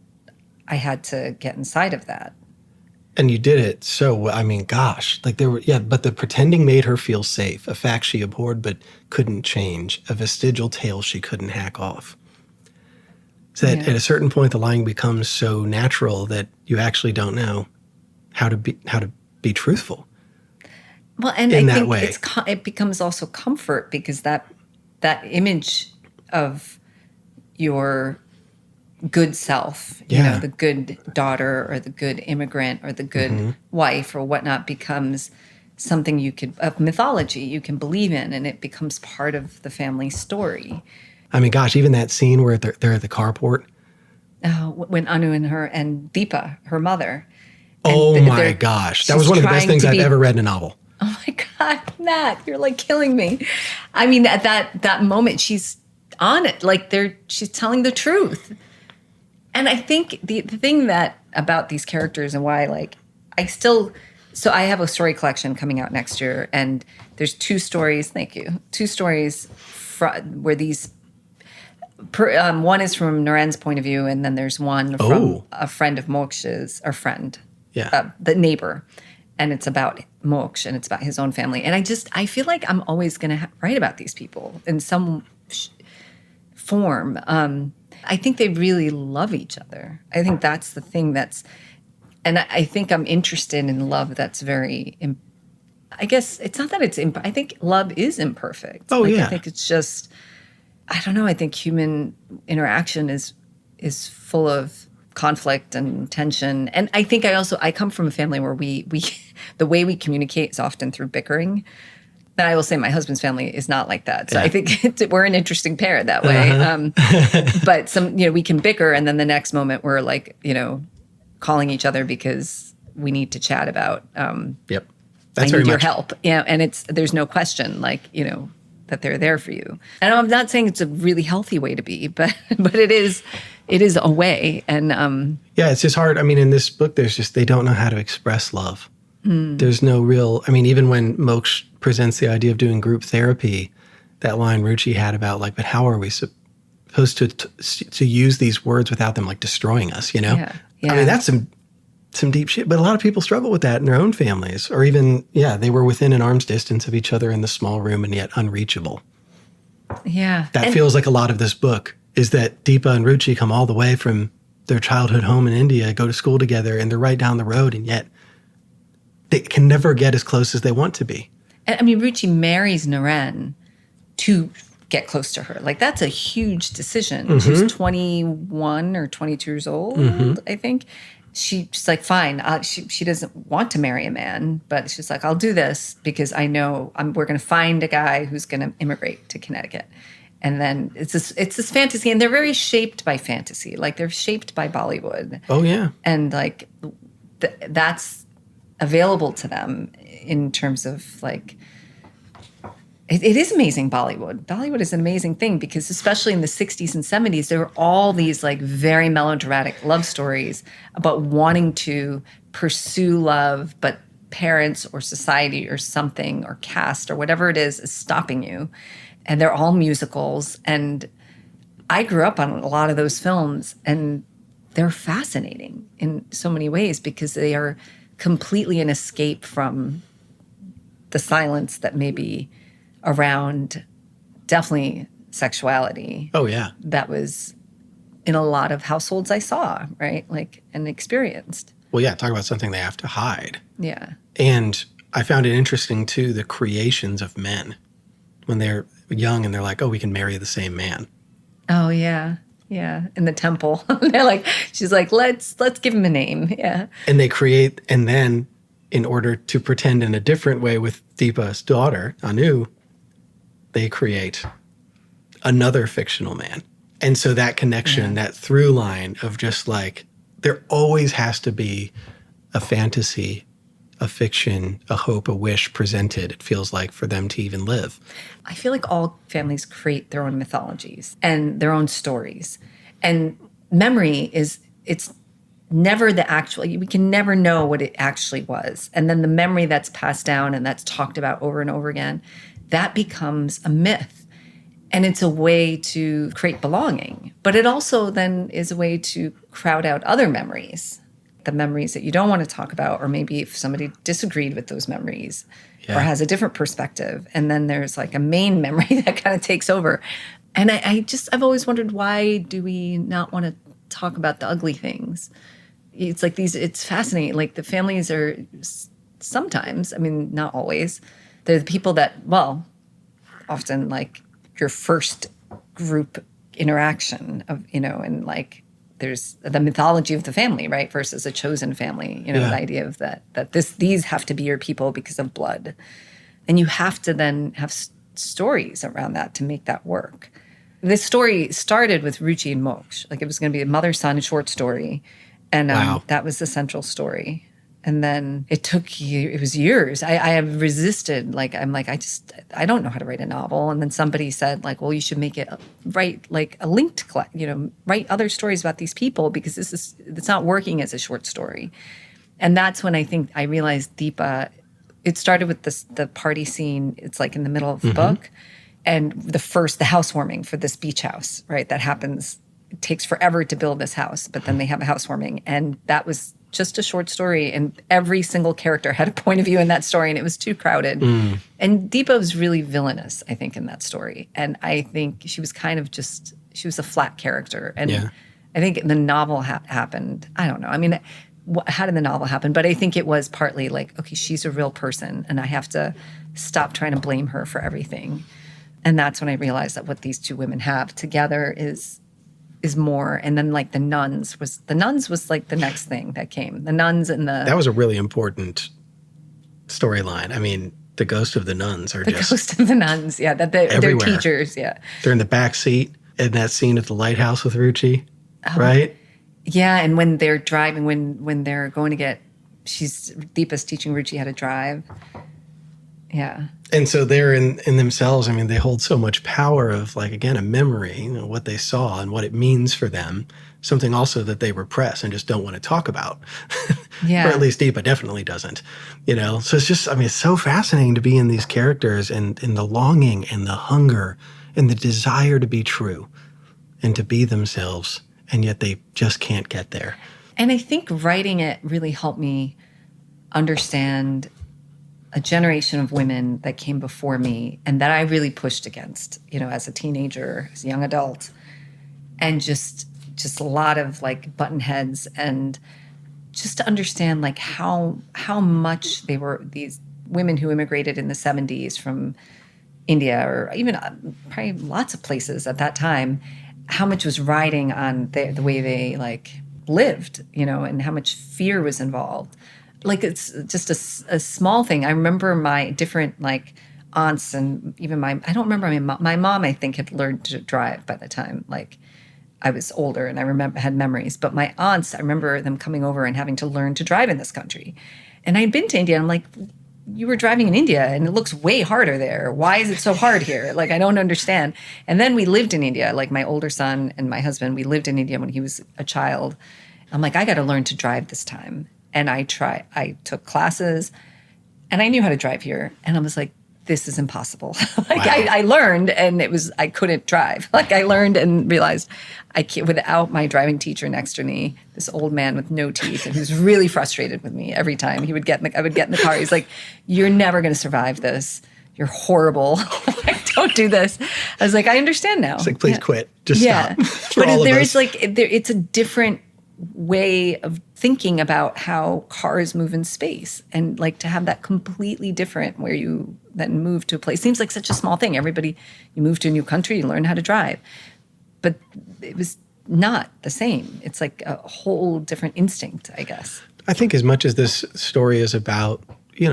I had to get inside of that. And you did it. So, gosh, like but the pretending made her feel safe, a fact she abhorred but couldn't change, a vestigial tale she couldn't hack off. So that at a certain point, the lying becomes so natural that you actually don't know how to be truthful. Well, and I think it becomes also comfort, because that image of your good self, the good daughter or the good immigrant or the good wife or whatnot, becomes something of mythology you can believe in, and it becomes part of the family story. Gosh, even that scene where they're at the carport. When Anu and Deepa, her mother. Oh my gosh. That was one of the best things I've ever read in a novel. Oh my God, Matt, you're like killing me. I mean, at that moment, she's on it. Like she's telling the truth. And I think the thing that about these characters and why, like, so I have a story collection coming out next year, and there's two stories. Thank you. Two stories where these. One is from Naren's point of view, and then there's one from a friend of Moksh's, or friend, the neighbor, and it's about Moksh, and it's about his own family. And I feel like I'm always going to write about these people in some form. I think they really love each other. I think that's the thing and I think I'm interested in love that's very, I guess it's not that I think love is imperfect. Oh, yeah. I think it's just, I don't know. I think human interaction is full of conflict and tension. And I think I come from a family where we the way we communicate is often through bickering. And I will say my husband's family is not like that. So I think we're an interesting pair that way. But we can bicker, and then the next moment we're like, calling each other because we need to chat about, Yep. That's I need your help. Yeah. And there's no question, like, that they're there for you. And I'm not saying it's a really healthy way to be, but it is a way. And yeah, it's just hard. I mean, in this book, they don't know how to express love. There's no real, even when Moksh presents the idea of doing group therapy, that line Ruchi had about like, but how are we supposed to use these words without them like destroying us, Yeah. I mean, that's some deep shit, but a lot of people struggle with that in their own families, or even, they were within an arm's distance of each other in the small room and yet unreachable. Yeah. That feels like a lot of this book, is that Deepa and Ruchi come all the way from their childhood home in India, go to school together, and they're right down the road, and yet they can never get as close as they want to be. And Ruchi marries Naren to get close to her. Like, that's a huge decision. Mm-hmm. She was 21 or 22 years old, I think. She's like, fine. She doesn't want to marry a man, but she's like, I'll do this because I know we're going to find a guy who's going to immigrate to Connecticut. And then it's this fantasy, and they're very shaped by fantasy. Like, they're shaped by Bollywood. Oh, yeah. And like, that's available to them in terms of like, it is amazing, Bollywood. Bollywood is an amazing thing because especially in the 60s and 70s, there were all these like very melodramatic love stories about wanting to pursue love, but parents or society or something or caste or whatever it is stopping you. And they're all musicals. And I grew up on a lot of those films, and they're fascinating in so many ways because they are completely an escape from the silence that may be around definitely sexuality. Oh, yeah. That was in a lot of households I saw, right? Like, and experienced. Well, yeah, talk about something they have to hide. Yeah. And I found it interesting, too, the creations of men when they're young and they're like, oh, we can marry the same man. Oh, yeah. Yeah. In the temple. They're like, she's like, let's give him a name. Yeah. And they create, and then in order to pretend in a different way with Deepa's daughter, Anu, they create another fictional man. And so that connection, that through line of just like, there always has to be a fantasy, a fiction, a hope, a wish presented, it feels like, for them to even live. I feel like all families create their own mythologies and their own stories. And memory it's never the actual, we can never know what it actually was. And then the memory that's passed down and that's talked about over and over again, that becomes a myth. And it's a way to create belonging. But it also then is a way to crowd out other memories, the memories that you don't want to talk about, or maybe if somebody disagreed with those memories or has a different perspective. And then there's like a main memory that kind of takes over. And I've always wondered, why do we not want to talk about the ugly things? It's like it's fascinating. Like, the families are sometimes, not always, they're the people that, often like your first group interaction of, and like there's the mythology of the family, right? Versus a chosen family, the idea of that these have to be your people because of blood. And you have to then have stories around that to make that work. This story started with Ruchi and Moksh. Like, it was going to be a mother-son short story. And that was the central story. And then it was years. I have resisted. Like, I'm like, I don't know how to write a novel. And then somebody said, like, well, you should write like a linked, write other stories about these people, because it's not working as a short story. And that's when I think I realized Deepa, it started with the party scene. It's like in the middle of the book. And the housewarming for this beach house, right? That happens. It takes forever to build this house, but then they have a housewarming. And that was just a short story, and every single character had a point of view in that story, and it was too crowded. And Deepa was really villainous, I think, in that story. And I think she was kind of she was a flat character. And I think the novel happened. I don't know. I mean, how did the novel happen? But I think it was partly like, okay, she's a real person, and I have to stop trying to blame her for everything. And that's when I realized that what these two women have together is more. And then like the nuns was like the next thing that came. The nuns and that was a really important storyline. I mean, the ghost of the nuns are the ghost of the nuns. Yeah, that they're teachers. Yeah, they're in the back seat in that scene at the lighthouse with Ruchi, right? Yeah, and when they're driving, when they're going to get, Deepa's teaching Ruchi how to drive. Yeah. And so they're in themselves, I mean, they hold so much power of, like, again, a memory, what they saw and what it means for them, something also that they repress and just don't want to talk about. Yeah. Or at least Deepa definitely doesn't, So it's just, I mean, it's so fascinating to be in these characters and in the longing and the hunger and the desire to be true and to be themselves, and yet they just can't get there. And I think writing it really helped me understand a generation of women that came before me and that I really pushed against, as a teenager, as a young adult, and just a lot of like button heads, and just to understand like how much they were, these women who immigrated in the 70s from India, or even probably lots of places at that time, how much was riding on the way they like lived, and how much fear was involved. Like, it's just a small thing. I remember my different, like, aunts, and even I don't remember, my mom, I think, had learned to drive by the time, like, I was older, and I had memories. But my aunts, I remember them coming over and having to learn to drive in this country. And I'd been to India, and I'm like, you were driving in India, and it looks way harder there. Why is it so hard here? Like, I don't understand. And then we lived in India, like my older son and my husband, we lived in India when he was a child. I'm like, I got to learn to drive this time. And I took classes, and I knew how to drive here. And I was like, this is impossible. Like, wow. I learned, and I couldn't drive. Like, I learned and realized I can't, without my driving teacher next to me, this old man with no teeth, and who's really frustrated with me every time I would get in the car. He's like, you're never going to survive this. You're horrible. Like, don't do this. I was like, I understand now. It's like, please quit. Just stop. But there is like, it's a different way of thinking about how cars move in space, and like to have that completely different, where you then move to a place, seems like such a small thing. Everybody, you move to a new country, you learn how to drive, but it was not the same. It's like a whole different instinct, I guess. I think as much as this story is about,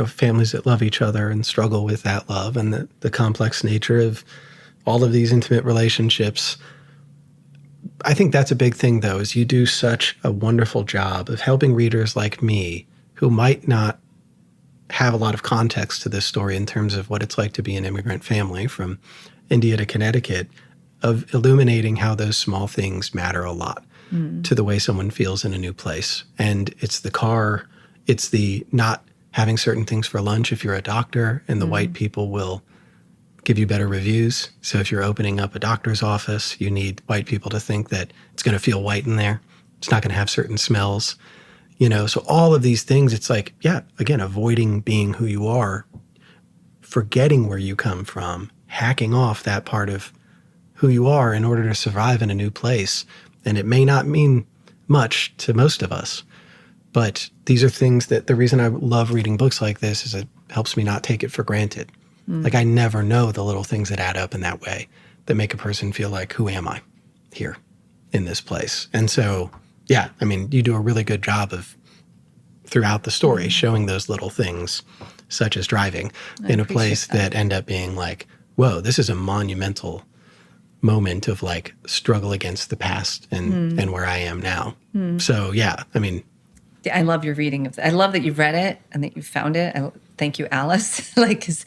families that love each other and struggle with that love, and the complex nature of all of these intimate relationships, I think that's a big thing, though, is you do such a wonderful job of helping readers like me, who might not have a lot of context to this story in terms of what it's like to be an immigrant family from India to Connecticut, of illuminating how those small things matter a lot to the way someone feels in a new place. And it's the car, it's the not having certain things for lunch if you're a doctor, and the white people will give you better reviews. So if you're opening up a doctor's office, you need white people to think that it's going to feel white in there. It's not going to have certain smells, So all of these things, it's like, again, avoiding being who you are, forgetting where you come from, hacking off that part of who you are in order to survive in a new place. And it may not mean much to most of us, but these are things that the reason I love reading books like this is it helps me not take it for granted. Like, I never know the little things that add up in that way that make a person feel like, who am I here in this place? And so, you do a really good job of, throughout the story, showing those little things, such as driving in a place that end up being like, whoa, this is a monumental moment of like struggle against the past and where I am now. So, I love your reading of it. I love that you read it and that you found it. Thank you, Alice. Like, 'cause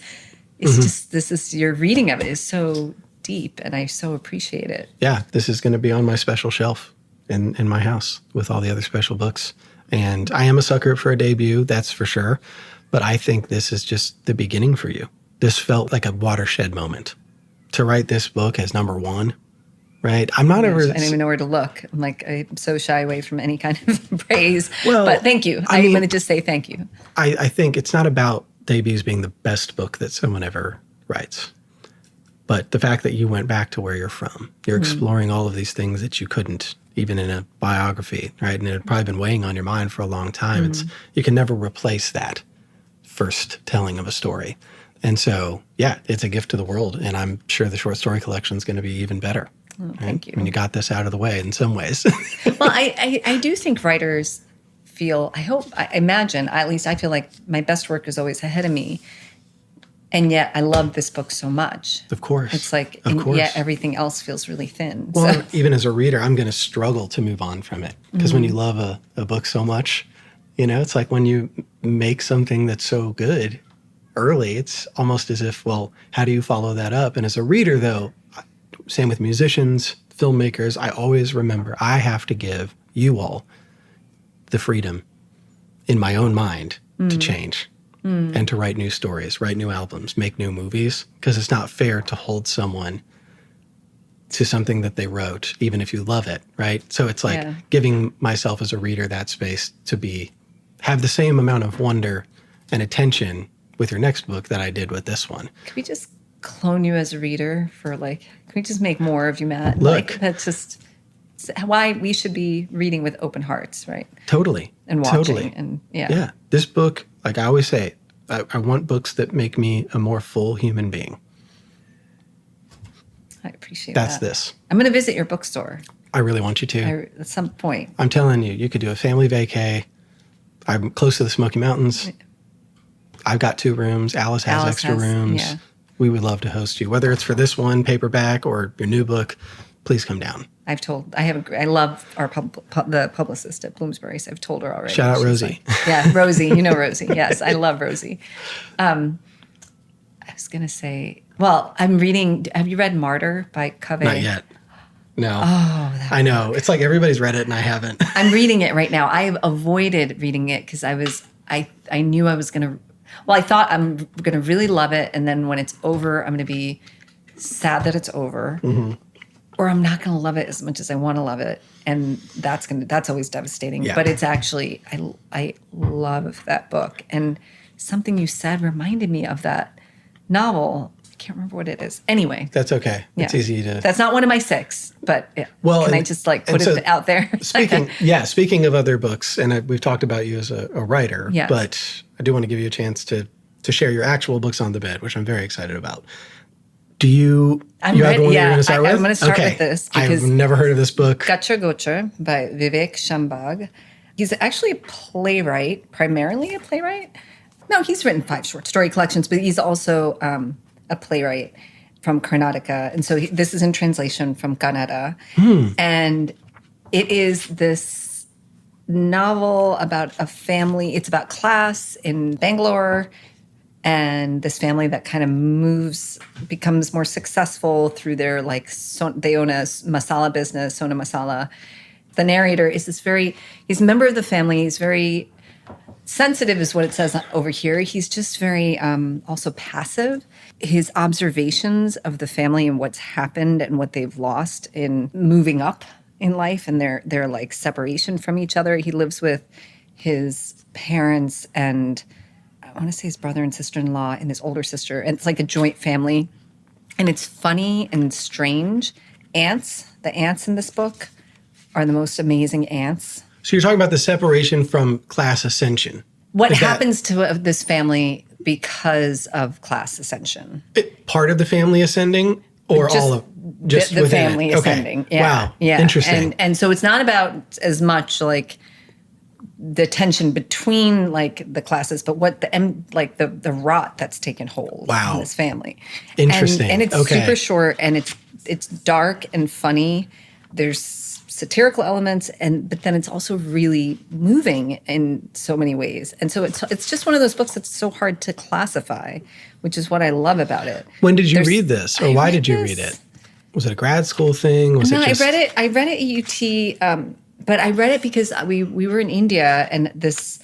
it's just, your reading of it is so deep, and I so appreciate it. Yeah, this is going to be on my special shelf in my house with all the other special books. And I am a sucker for a debut, that's for sure. But I think this is just the beginning for you. This felt like a watershed moment. To write this book as number one, right? I'm not ever... I don't even know where to look. I'm so shy away from any kind of praise. Well, but thank you. I'm going to just say thank you. I think it's not about debuts being the best book that someone ever writes. But the fact that you went back to where you're from, you're exploring all of these things that you couldn't, even in a biography, right? And it had probably been weighing on your mind for a long time. You can never replace that first telling of a story. And so, yeah, it's a gift to the world. And I'm sure the short story collection is going to be even better. Oh, right? Thank you. When you got this out of the way in some ways. Well, I do think writers feel, I imagine, at least I feel like my best work is always ahead of me. And yet I love this book so much. Of course. It's like, yet everything else feels really thin. Well, even as a reader, I'm going to struggle to move on from it. Because when you love a book so much, it's like when you make something that's so good early, it's almost as if, well, how do you follow that up? And as a reader, though, same with musicians, filmmakers, I always remember I have to give you all the freedom in my own mind to change. And to write new stories, write new albums, make new movies, because it's not fair to hold someone to something that they wrote, even if you love it, right? So it's like giving myself as a reader that space to have the same amount of wonder and attention with your next book that I did with this one. Can we just clone you as a reader can we just make more of you, Matt? Look. That's just why we should be reading with open hearts, right? Totally. And watching. Totally. And yeah. This book, like I always say, I want books that make me a more full human being. I appreciate that. That's this. I'm going to visit your bookstore. I really want you to. At some point. I'm telling you, you could do a family vacay. I'm close to the Smoky Mountains. I've got 2 rooms. Alice has extra rooms. Yeah. We would love to host you, whether it's for this one, paperback, or your new book. Please come down. I love the publicist at Bloomsbury, so I've told her already. Shout out Rosie. Rosie. You know Rosie. Yes, I love Rosie. I was going to say, well, I'm reading, have you read Martyr by Covey? Not yet. No. Oh, I know. It's like everybody's read it and I haven't. I'm reading it right now. I avoided reading it because I knew I was going to, I thought I'm going to really love it. And then when it's over, I'm going to be sad that it's over. Or I'm not going to love it as much as I want to love it. And that's always devastating. Yeah. But it's actually, I love that book. And something you said reminded me of that novel. I can't remember what it is. Anyway. That's okay. It's easy to... That's not one of my 6, but well, can I just put it out there? Speaking of other books, and we've talked about you as a writer, but I do want to give you a chance to share your actual books on the bed, which I'm very excited about. Do you have one you're going to start with? I'm going to start with this. Because I've never heard of this book. Gachar Ghochar by Vivek Shambhag. He's actually a playwright, primarily a playwright. No, he's written 5 short story collections, but he's also a playwright from Karnataka. And so this is in translation from Kannada. And it is this novel about a family. It's about class in Bangalore. And this family that kind of becomes more successful through their they own a masala business, Sona Masala. The narrator is he's a member of the family. He's very sensitive is what it says over here. He's just very also passive. His observations of the family and what's happened and what they've lost in moving up in life and their separation from each other. He lives with his parents and I want to say his brother and sister-in-law and his older sister. And it's like a joint family. And it's funny and strange. The ants in this book are the most amazing ants. So you're talking about the separation from class ascension. What happens to this family because of class ascension? Part of the family ascending or all of just the family ascending. Okay. Yeah. Wow. Yeah. Interesting. And so it's not about as much the tension between the classes, but what the rot that's taken hold in this family. Interesting. And it's super short and it's dark and funny. There's satirical elements, but then it's also really moving in so many ways. And so it's just one of those books that's so hard to classify, which is what I love about it. When did you read this, or why did you read it? Was it a grad school thing? No, I read it at UT, but I read it because we were in India, and this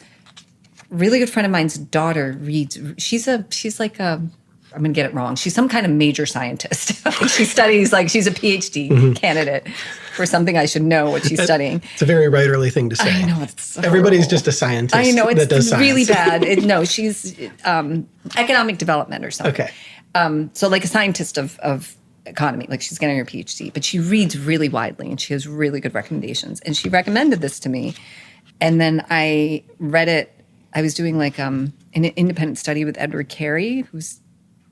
really good friend of mine's daughter reads. She's like a, I'm going to get it wrong. She's some kind of major scientist. She studies, like, she's a PhD candidate for something I should know what she's studying. It's a very writerly thing to say. I know. It's Everybody's just a scientist. I know. It's that does really science. bad. No, she's economic development or something. Okay. So like a scientist of economy, like she's getting her PhD, but she reads really widely and she has really good recommendations. And she recommended this to me. And then I read it. I was doing like an independent study with Edward Carey, who's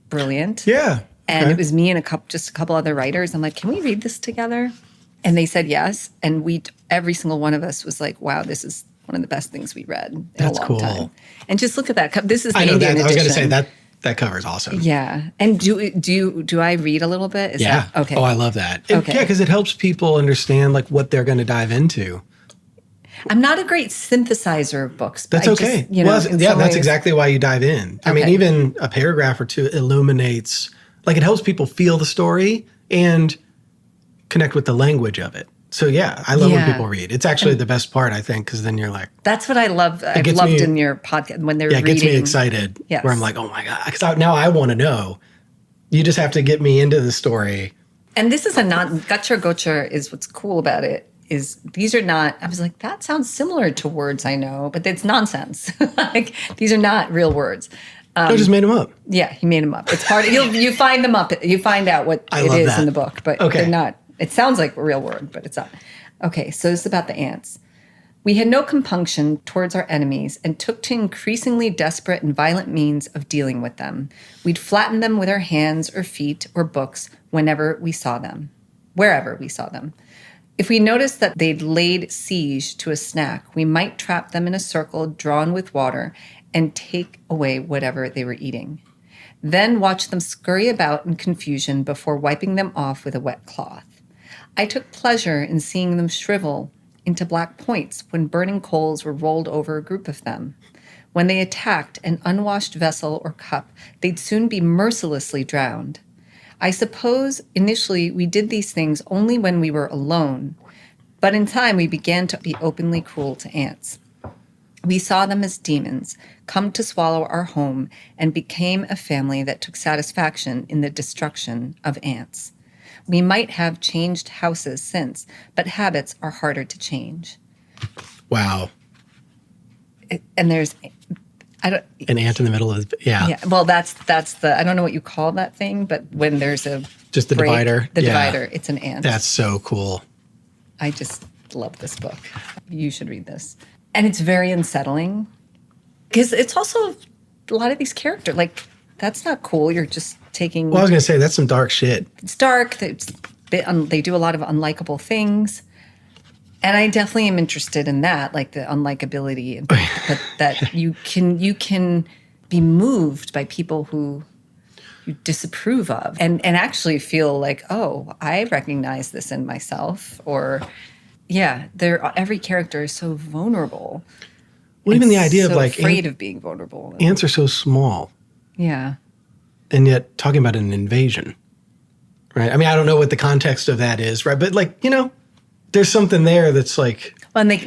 brilliant. Yeah. And it was me and a couple other writers. I'm like, can we read this together? And they said yes. And every single one of us was like, wow, this is one of the best things we read in a long time. And just look at that. This is the Indian edition. I was going to say that cover is awesome. Yeah. And do I read a little bit? Okay. Oh, I love that. Okay. Yeah, because it helps people understand like what they're going to dive into. I'm not a great synthesizer of books. But That's okay. That's exactly why you dive in. I mean, even a paragraph or two illuminates, like, it helps people feel the story and connect with the language of it. So yeah, I love when people read. It's actually the best part, I think, because then you're like, that's what I love. I've loved in your podcast when they're reading. It gets me excited. Yes. Where I'm like, oh my God, because now I want to know. You just have to get me into the story. And this is Gutcher Gocher is what's cool about it. Is these are not, I was like, that sounds similar to words I know, but it's nonsense. Like, these are not real words. I just made them up. Yeah, he made them up. It's hard. You find them up. You find out what it is in the book, but they're not. It sounds like a real word, but it's not. Okay, so this is about the ants. We had no compunction towards our enemies and took to increasingly desperate and violent means of dealing with them. We'd flatten them with our hands or feet or books wherever we saw them. If we noticed that they'd laid siege to a snack, we might trap them in a circle drawn with water and take away whatever they were eating. Then watch them scurry about in confusion before wiping them off with a wet cloth. I took pleasure in seeing them shrivel into black points when burning coals were rolled over a group of them. When they attacked an unwashed vessel or cup, they'd soon be mercilessly drowned. I suppose initially we did these things only when we were alone, but in time we began to be openly cruel to ants. We saw them as demons, come to swallow our home, and became a family that took satisfaction in the destruction of ants. We might have changed houses since, but habits are harder to change. Wow. And there's... an ant in the middle of well, that's the, I don't know what you call that thing, but when there's just the divider. Divider, it's an ant. That's so cool. I just love this book. You should read this. And it's very unsettling because it's also a lot of these characters, like, that's not cool. You're just taking... Well, I was going to say, that's some dark shit. It's dark. They do a lot of unlikable things. And I definitely am interested in that, like the unlikability, but that you can be moved by people who you disapprove of and actually feel like, oh, I recognize this in myself. Or, every character is so vulnerable. Well, even the idea of like... afraid of being vulnerable. Ants are so small. Yeah. And yet talking about an invasion, right? I mean, I don't know what the context of that is, right? But like, there's something there that's like... Well, and it's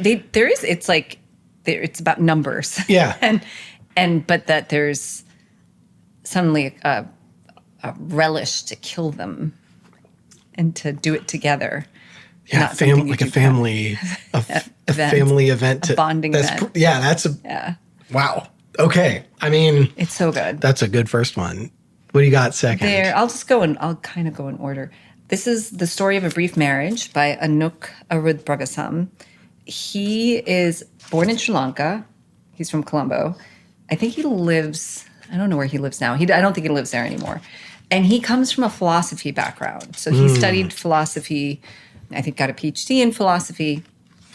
about numbers. Yeah. but that there's suddenly a relish to kill them and to do it together. Yeah, a family event. A bonding event. Yeah, wow. Okay. I mean... It's so good. That's a good first one. What do you got second? I'll kind of go in order. This is The Story of a Brief Marriage by Anouk Arudpragasam. He is born in Sri Lanka. He's from Colombo. I think he lives, I don't know where he lives now. I don't think he lives there anymore. And he comes from a philosophy background. So he studied philosophy, I think got a PhD in philosophy.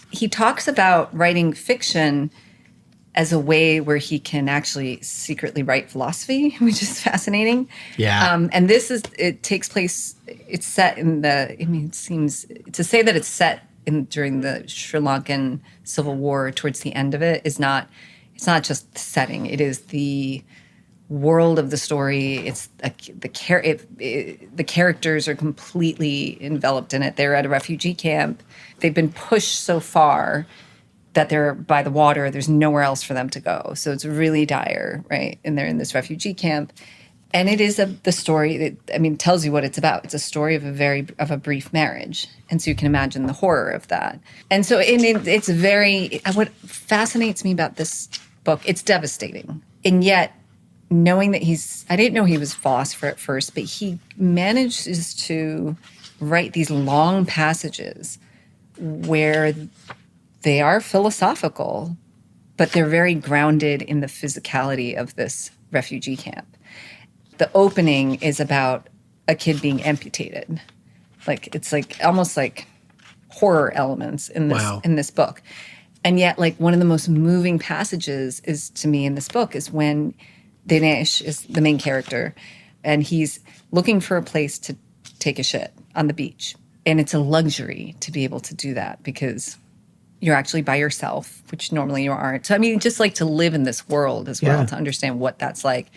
He talks about writing fiction as a way where he can actually secretly write philosophy, which is fascinating. Yeah. And it's set in it seems, to say that it's set during the Sri Lankan Civil War towards the end of it it's not just the setting. It is the world of the story. It's the characters are completely enveloped in it. They're at a refugee camp. They've been pushed so far that they're by the water. There's nowhere else for them to go. So it's really dire, right? And they're in this refugee camp. And it is the story that, tells you what it's about. It's a story of a brief marriage. And so you can imagine the horror of that. And so it's what fascinates me about this book, it's devastating. And yet, knowing that I didn't know he was a philosopher at first, but he manages to write these long passages where they are philosophical, but they're very grounded in the physicality of this refugee camp. The opening is about a kid being amputated. It's almost like horror elements in this book. And yet, one of the most moving passages is to me in this book is when Dinesh is the main character, and he's looking for a place to take a shit on the beach. And it's a luxury to be able to do that because you're actually by yourself, which normally you aren't. So, just to live in this world as well, to understand what that's like.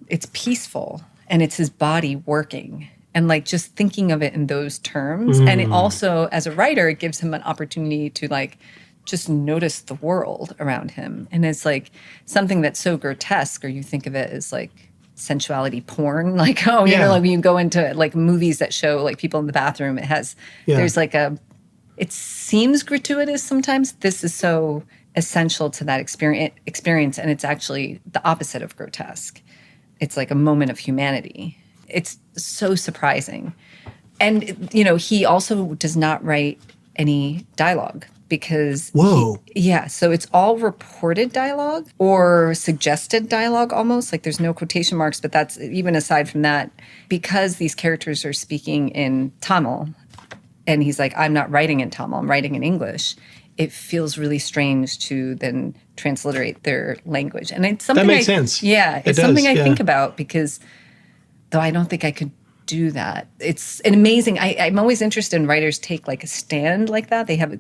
It's peaceful, and it's his body working. And just thinking of it in those terms. And it also, as a writer, it gives him an opportunity to just notice the world around him. And it's something that's so grotesque, or you think of it as sensuality porn. When you go into movies that show people in the bathroom, there's it seems gratuitous sometimes. This is so essential to that experience. And it's actually the opposite of grotesque. It's a moment of humanity. It's so surprising. And, he also does not write any dialogue because... Whoa. So it's all reported dialogue or suggested dialogue almost. There's no quotation marks, but that's, even aside from that, because these characters are speaking in Tamil, and he's I'm not writing in Tamil, I'm writing in English. It feels really strange to then transliterate their language. And it's something that makes sense. Yeah, it's something I think about because, though I don't think I could do that. It's an amazing. I'm always interested in writers take a stand like that. They have a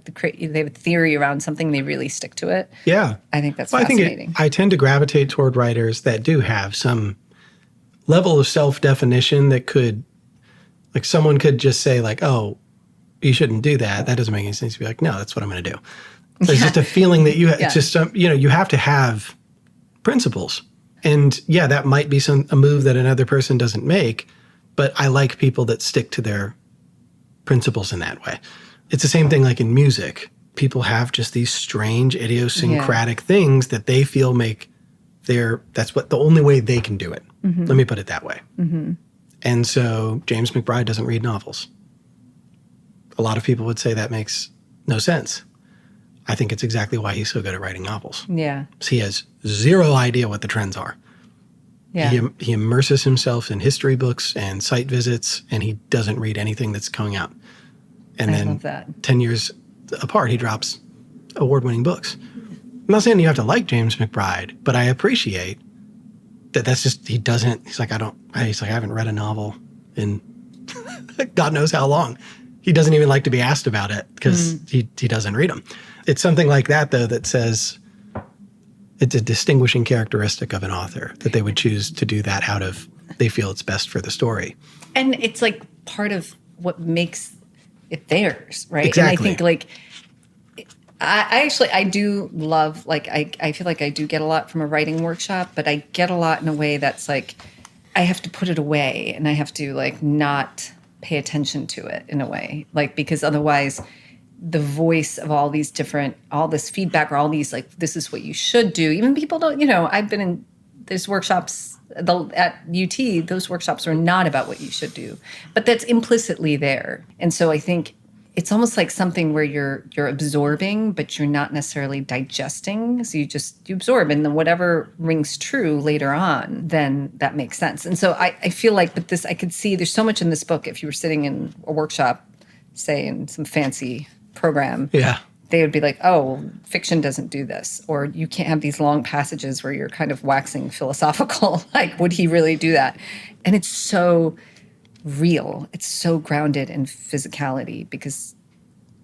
theory around something, they really stick to it. Yeah, I think that's fascinating. I tend to gravitate toward writers that do have some level of self-definition that could, someone could just say oh, you shouldn't do that. That doesn't make any sense. To be no, that's what I'm going to do. There's just a feeling that it's just, you have to have principles. And that might be a move that another person doesn't make, but I like people that stick to their principles in that way. It's the same thing in music. People have just these strange idiosyncratic things that they feel that's the only way they can do it. Mm-hmm. Let me put it that way. Mm-hmm. And so James McBride doesn't read novels. A lot of people would say that makes no sense. I think it's exactly why he's so good at writing novels. Yeah. He has zero idea what the trends are. Yeah. He immerses himself in history books and site visits, and he doesn't read anything that's coming out. And I love that. 10 years apart, he drops award-winning books. I'm not saying you have to like James McBride, but I appreciate that's just, he doesn't, he's I haven't read a novel in God knows how long. He doesn't even like to be asked about it because he doesn't read them. It's something like that, though, that says it's a distinguishing characteristic of an author that they would choose to do that out of, they feel it's best for the story. And it's part of what makes it theirs, right? Exactly. And I think I do love, I feel I do get a lot from a writing workshop, but I get a lot in a way that's I have to put it away and I have to not pay attention to it in a way, because otherwise the voice of all this feedback or all these, this is what you should do. Even people don't, I've been in there's workshops at UT, those workshops are not about what you should do, but that's implicitly there. And so I think it's almost like something where you're absorbing, but you're not necessarily digesting. So you absorb, and then whatever rings true later on, then that makes sense. And so I feel I could see there's so much in this book. If you were sitting in a workshop, say in some fancy program, they would be oh, fiction doesn't do this, or you can't have these long passages where you're kind of waxing philosophical. Would he really do that? And it's so real. It's so grounded in physicality because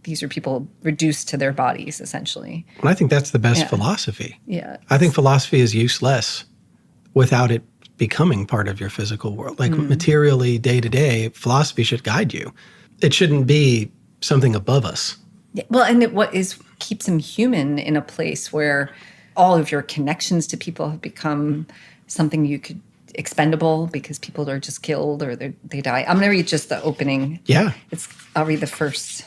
these are people reduced to their bodies, essentially. And I think that's the best philosophy. Yeah. I think philosophy is useless without it becoming part of your physical world. Like materially, day to day, philosophy should guide you. It shouldn't be something above us. Yeah. Well, and keeps him human in a place where all of your connections to people have become something you could expendable because people are just killed or they die. I'm going to read just the opening. Yeah. I'll read the first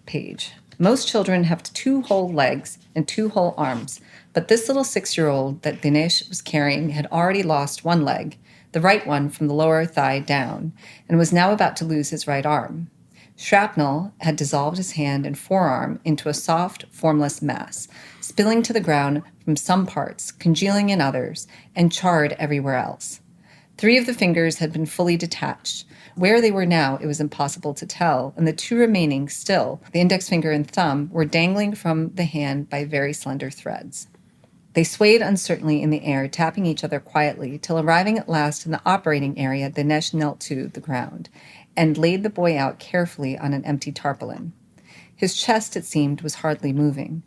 page. Most children have 2 whole legs and 2 whole arms, but this little 6-year-old that Dinesh was carrying had already lost 1 leg, the right one from the lower thigh down, and was now about to lose his right arm. Shrapnel had dissolved his hand and forearm into a soft, formless mass, spilling to the ground from some parts, congealing in others, and charred everywhere else. 3 of the fingers had been fully detached. Where they were now, it was impossible to tell, and the 2 remaining still, the index finger and thumb, were dangling from the hand by very slender threads. They swayed uncertainly in the air, tapping each other quietly, till arriving at last in the operating area, Dinesh knelt to the ground and laid the boy out carefully on an empty tarpaulin. His chest, it seemed, was hardly moving.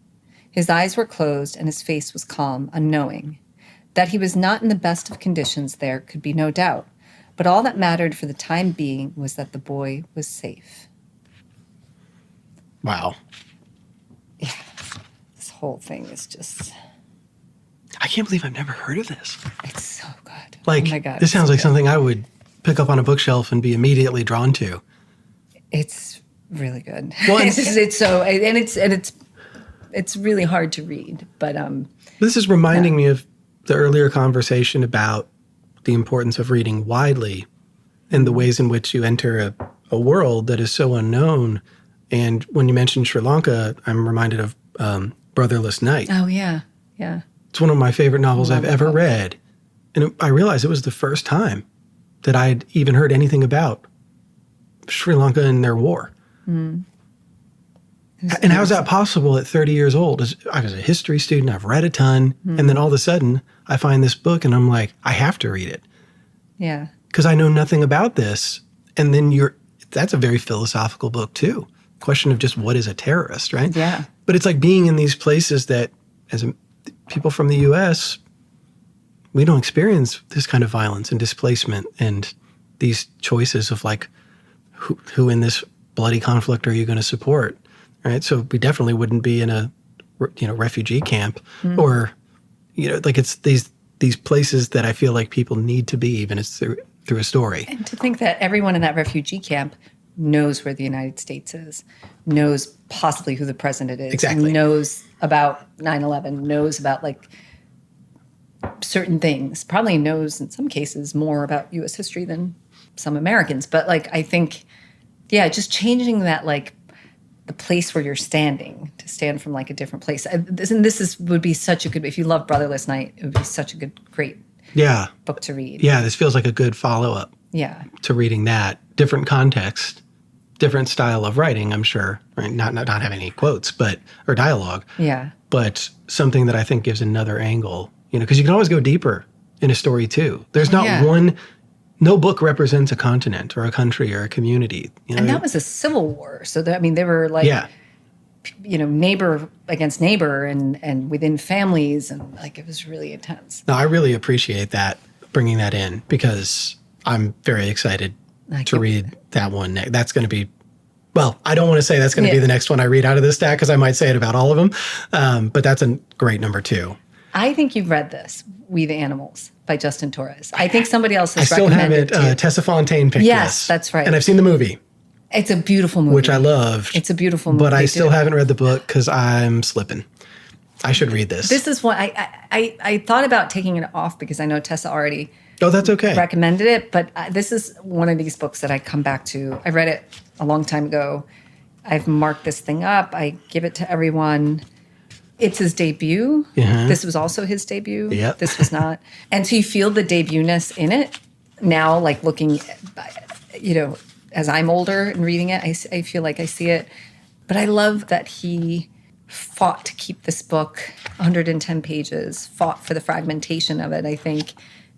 His eyes were closed and his face was calm, unknowing. That he was not in the best of conditions there could be no doubt, but all that mattered for the time being was that the boy was safe. Wow. Yeah, this whole thing is just... I can't believe I've never heard of this. It's so good. Like, oh my God, this sounds like good. something I would pick up on a bookshelf and be immediately drawn to. It's really good. Well, it's really hard to read, but this is reminding me of the earlier conversation about the importance of reading widely and the ways in which you enter a world that is so unknown. And when you mentioned Sri Lanka, I'm reminded of Brotherless Night. Oh yeah, yeah. It's one of my favorite novels I've ever read, and I realized it was the first time that I'd even heard anything about Sri Lanka and their war. And how is that possible at 30 years old? I was a history student, I've read a ton, and then all of a sudden I find this book and I'm like, I have to read it. Yeah. Because I know nothing about this. And then that's a very philosophical book too. Question of just what is a terrorist, right? Yeah. But it's like being in these places that people from the U.S., we don't experience this kind of violence and displacement and these choices of like, who in this bloody conflict are you going to support, right? So we definitely wouldn't be in a, refugee camp or, like it's these places that I feel like people need to be, even it's through a story. And to think that everyone in that refugee camp knows where the United States is, knows possibly who the president is, exactly. Knows about 9/11, knows about like certain things, probably knows in some cases more about U.S. history than some Americans. But like, I think, just changing that, like the place where you're standing to stand from like a different place. Would be such a good, if you love Brotherless Night, it would be such a great book to read. Yeah, this feels like a good follow-up to reading that. Different context, different style of writing, I'm sure, right? Not having any quotes, or dialogue. Yeah. But something that I think gives another angle, because you can always go deeper in a story too. There's no book represents a continent or a country or a community. And that was a civil war. So they were like, neighbor against neighbor and within families. And like, it was really intense. No, I really appreciate that, bringing that in, because I'm very excited to read that one. That's going to be, I don't want to say that's going to be the next one I read out of this stack because I might say it about all of them. But that's a great number 2. I think you've read this, We the Animals, by Justin Torres. I think somebody else has recommended it. I still have it. Too. Tessa Fontaine picked this. Yes, that's right. And I've seen the movie. It's a beautiful movie. Which I loved. It's a beautiful movie. But I still haven't read the book because I'm slipping. I should read this. This is one, I thought about taking it off because I know Tessa already that's okay. recommended it. But this is one of these books that I come back to. I read it a long time ago. I've marked this thing up. I give it to everyone. It's his debut. Uh-huh. This was also his debut. Yep. This was not. And so you feel the debut-ness in it. Now, like looking, as I'm older and reading it, I feel like I see it. But I love that he fought to keep this book 110 pages, fought for the fragmentation of it, I think.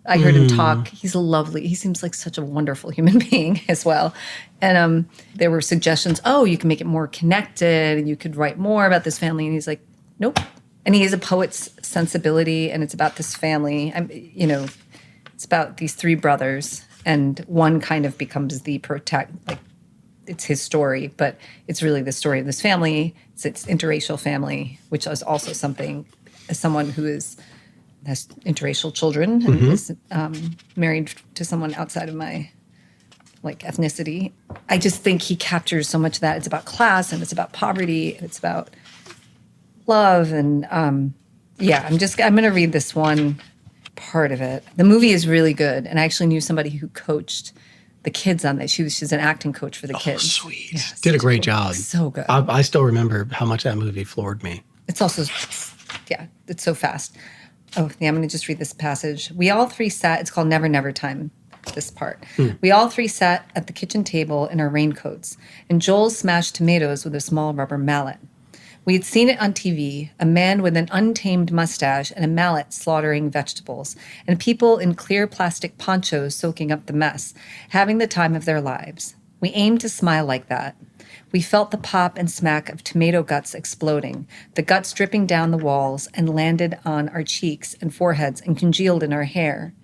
I heard him talk. He's lovely. He seems like such a wonderful human being as well. And there were suggestions, you can make it more connected and you could write more about this family. And he's like, nope. And he has a poet's sensibility, and it's about this family. It's about these three brothers, and one kind of becomes the it's his story, but it's really the story of this family. It's interracial family, which is also something, as someone who has interracial children and is married to someone outside of my ethnicity. I just think he captures so much of that. It's about class, and it's about poverty, and it's about love, and I'm going to read this one part of it. The movie is really good, and I actually knew somebody who coached the kids on that. She's an acting coach for the kids. Oh, sweet. Yeah, did a great job. So good. I still remember how much that movie floored me. It's also, it's so fast. I'm going to just read this passage. We all three sat, it's called Never Never Time, this part. We all three sat at the kitchen table in our raincoats, and Joel smashed tomatoes with a small rubber mallet. We had seen it on TV, a man with an untamed mustache and a mallet slaughtering vegetables, and people in clear plastic ponchos soaking up the mess, having the time of their lives. We aimed to smile like that. We felt the pop and smack of tomato guts exploding, the guts dripping down the walls and landed on our cheeks and foreheads and congealed in our hair.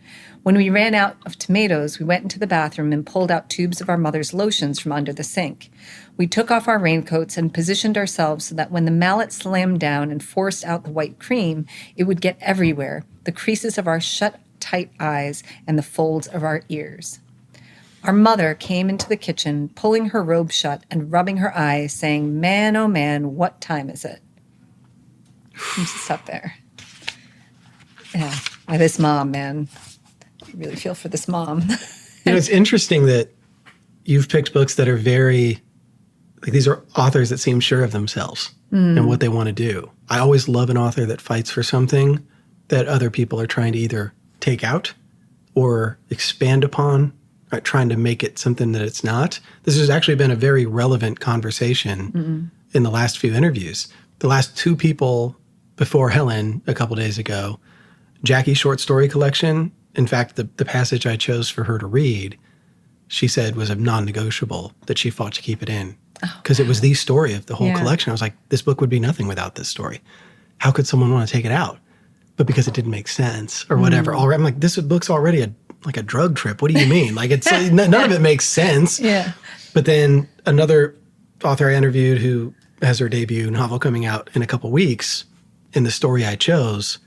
When we ran out of tomatoes, we went into the bathroom and pulled out tubes of our mother's lotions from under the sink. We took off our raincoats and positioned ourselves so that when the mallet slammed down and forced out the white cream, it would get everywhere, the creases of our shut-tight eyes and the folds of our ears. Our mother came into the kitchen, pulling her robe shut and rubbing her eyes, saying, "Man, oh man, what time is it?" I'm just up there. Yeah, this mom, man. I really feel for this mom. It's interesting that you've picked books that are very, these are authors that seem sure of themselves and what they want to do. I always love an author that fights for something that other people are trying to either take out or expand upon, right, trying to make it something that it's not. This has actually been a very relevant conversation in the last few interviews. The last two people before Helen a couple days ago, Jackie's short story collection, in fact, the passage I chose for her to read, she said was a non-negotiable, that she fought to keep it in. Because it was the story of the whole collection. I was like, this book would be nothing without this story. How could someone want to take it out? But because it didn't make sense or whatever. I'm like, this book's already a drug trip. What do you mean? It's none of it makes sense. Yeah. But then another author I interviewed who has her debut novel coming out in a couple weeks, in the story I chose,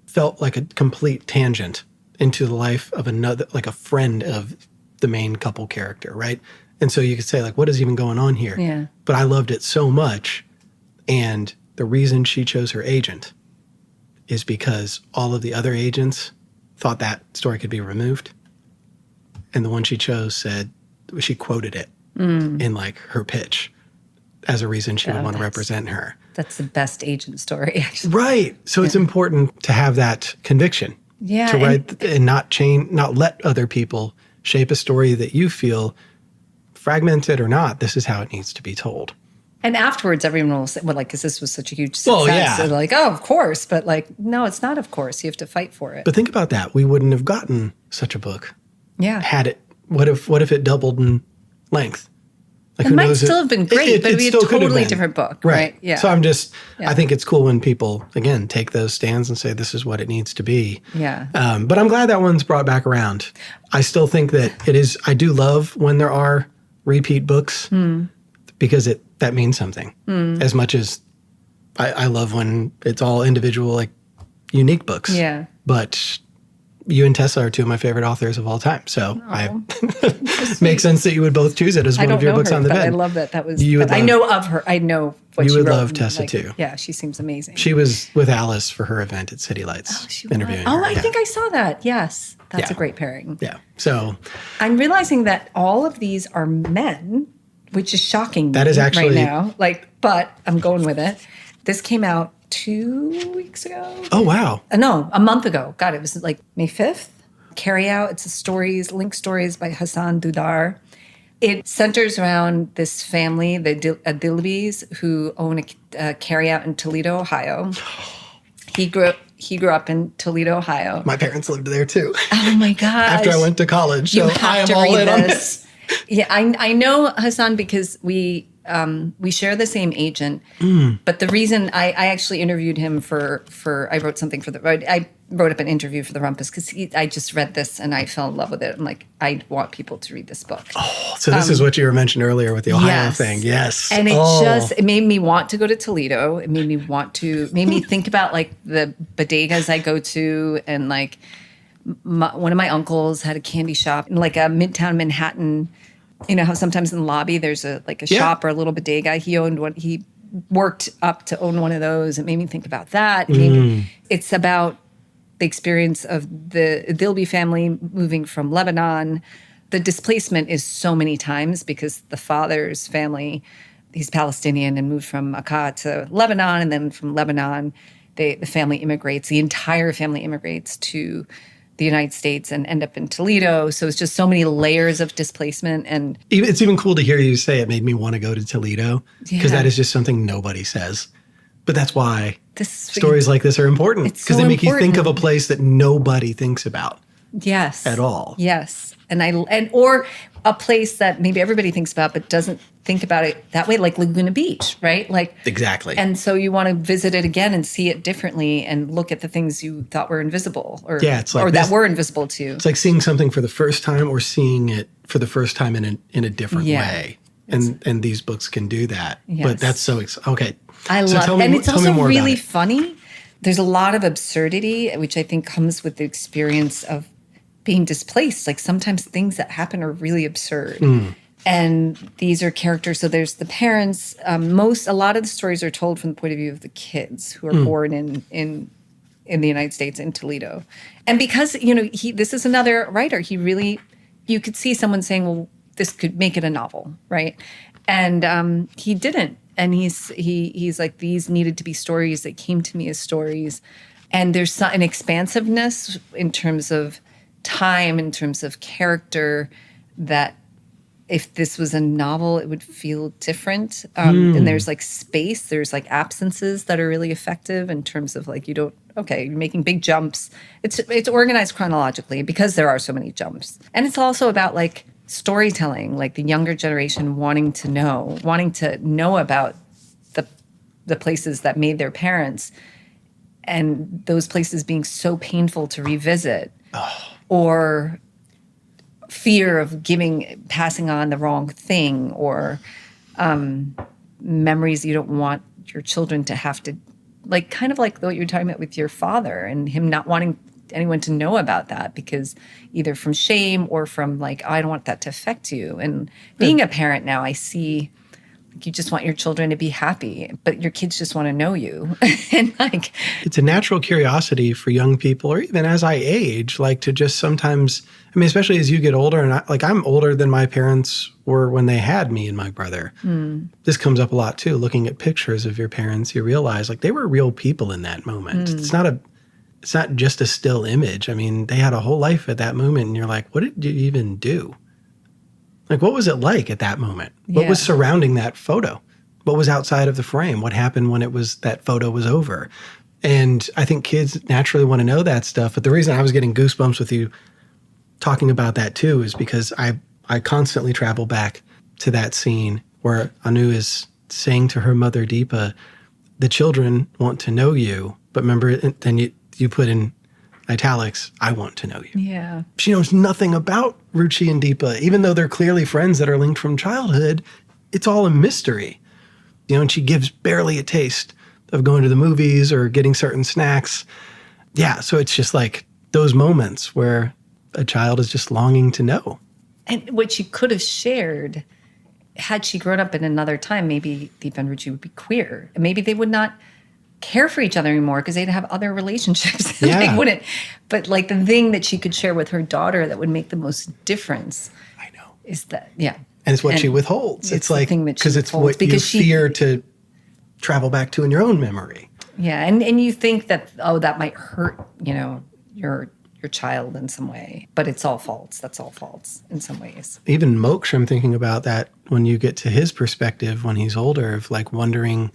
felt like a complete tangent into the life of another, like a friend of the main couple character, right? And so you could say, what is even going on here? Yeah. But I loved it so much. And the reason she chose her agent is because all of the other agents thought that story could be removed. And the one she chose said, she quoted it in her pitch as a reason she would want to represent her. That's the best agent story, actually. Right. So it's important to have that conviction. Yeah. To write and not let other people shape a story that you feel, fragmented or not, this is how it needs to be told. And afterwards, everyone will say, because this was such a huge success. Well, yeah. So oh, of course. But no, it's not of course. You have to fight for it. But think about that. We wouldn't have gotten such a book. Yeah. Had it, what if it doubled in length? It might still have been great, but it would be a totally different book, right? Yeah. So I think it's cool when people, again, take those stands and say, this is what it needs to be. Yeah. But I'm glad that one's brought back around. I still think that it is, I do love when there are repeat books because that means something. As much as I love when it's all individual, unique books. Yeah. But you and Tessa are two of my favorite authors of all time. So makes sense that you would both choose it as one of your books on the bed. I love that. I know of her. I know what she wrote. You would love Tessa too. Yeah, she seems amazing. She was with Alice for her event at City Lights interviewing her. I think I saw that. Yes. That's a great pairing. Yeah. So I'm realizing that all of these are men, which is shocking that is actually, right now. But I'm going with it. This came out 2 weeks ago. Oh, wow. No, a month ago. God, it was May 5th. Carry Out. It's Link Stories by Hassan Dudar. It centers around this family, the Adilbis, who own a carry out in Toledo, Ohio. He grew up he grew up in Toledo, Ohio. My parents lived there too. Oh my gosh. After I went to college. So I am all in on this. Yeah, I know Hassan because we share the same agent. But the reason I actually interviewed him for I wrote something for I wrote up an interview for the Rumpus because I just read this and I fell in love with it. I'm like, I want people to read this book. Oh, so this is what you were mentioning earlier with the Ohio thing. Yes. And it made me want to go to Toledo. It made me think about like the bodegas I go to, and like one of my uncles had a candy shop in like a Midtown Manhattan. You know how sometimes in the lobby there's a shop or a little bodega. He worked up to own one of those. It made me think about that. It's about the experience of the Dilby family moving from Lebanon. The displacement is so many times because the father's family, he's Palestinian and moved from Akka to Lebanon, and then from Lebanon, the family immigrates. The entire family immigrates to the United States and end up in Toledo. So it's just so many layers of displacement. And it's even cool to hear you say it made me want to go to Toledo, because that is just something nobody says. But that's why stories like this are important, because they make you think of a place that nobody thinks about. Yes. At all. Yes. Or a place that maybe everybody thinks about but doesn't think about it that way, like Laguna Beach, right? Like exactly. And so you want to visit it again and see it differently and look at the things you thought were invisible that were invisible to you. It's like seeing something for the first time or seeing it for the first time in a different way. And these books can do that. Yes. But that's so okay. I love it. And it's also really funny. There's a lot of absurdity, which I think comes with the experience of being displaced. Like sometimes things that happen are really absurd. And these are characters. So there's the parents. A lot of the stories are told from the point of view of the kids who are born in the United States, in Toledo. And because, this is another writer, you could see someone saying, well, this could make it a novel, right? And he didn't. And he's like, these needed to be stories that came to me as stories. And there's an expansiveness in terms of time, in terms of character, that if this was a novel, it would feel different. And there's like space, there's like absences that are really effective in terms of like, you're making big jumps. It's organized chronologically because there are so many jumps. And it's also about like storytelling, like the younger generation wanting to know about the places that made their parents, and those places being so painful to revisit, or fear of passing on the wrong thing, or memories you don't want your children to have to, like kind of like what you were talking about with your father and him not wanting anyone to know about that because either from shame or from like, I don't want that to affect you. And being a parent now, I see you just want your children to be happy, but your kids just want to know you. And like, it's a natural curiosity for young people, or even as I age, like to just sometimes, especially as you get older, and I'm older than my parents were when they had me and my brother. This comes up a lot too. Looking at pictures of your parents, you realize like they were real people in that moment. It's not just a still image. They had a whole life at that moment, and you're like, what did you even do? Like, what was it like at that moment? What was surrounding that photo? What was outside of the frame? What happened when that photo was over? And I think kids naturally want to know that stuff. But the reason I was getting goosebumps with you talking about that too is because I constantly travel back to that scene where Anu is saying to her mother, Deepa, the children want to know you. But remember, then you put in italics, I want to know you. Yeah. She knows nothing about Ruchi and Deepa. Even though they're clearly friends that are linked from childhood, it's all a mystery. And she gives barely a taste of going to the movies or getting certain snacks. Yeah, so it's just like those moments where a child is just longing to know. And what she could have shared, had she grown up in another time, maybe Deepa and Ruchi would be queer. And maybe they would not care for each other anymore because they'd have other relationships. They wouldn't. But like the thing that she could share with her daughter that would make the most difference, I know, is that and it's what she withholds. It's like because it's what you fear to travel back to in your own memory. Yeah, and you think that that might hurt your child in some way, but it's all false. That's all false in some ways. Even Moksha, I'm thinking about that when you get to his perspective when he's older, of like wondering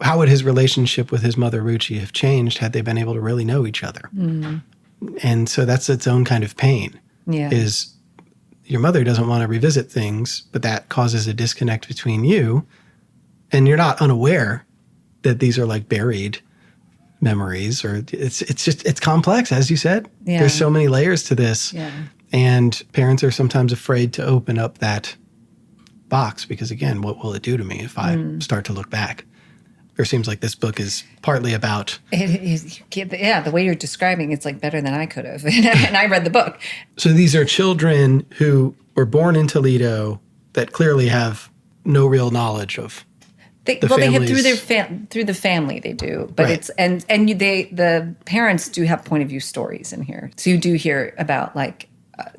how would his relationship with his mother, Ruchi, have changed had they been able to really know each other? And so that's its own kind of pain, is your mother doesn't want to revisit things, but that causes a disconnect between you, and you're not unaware that these are like buried memories, or it's complex, as you said. There's so many layers to this, and parents are sometimes afraid to open up that box because, again, what will it do to me if I start to look back? It seems like this book is partly about... It is, the way you're describing it's like better than I could have. And I read the book. So these are children who were born in Toledo that clearly have no real knowledge of they have through the family they do, but it's the parents do have point of view stories in here. So you do hear about like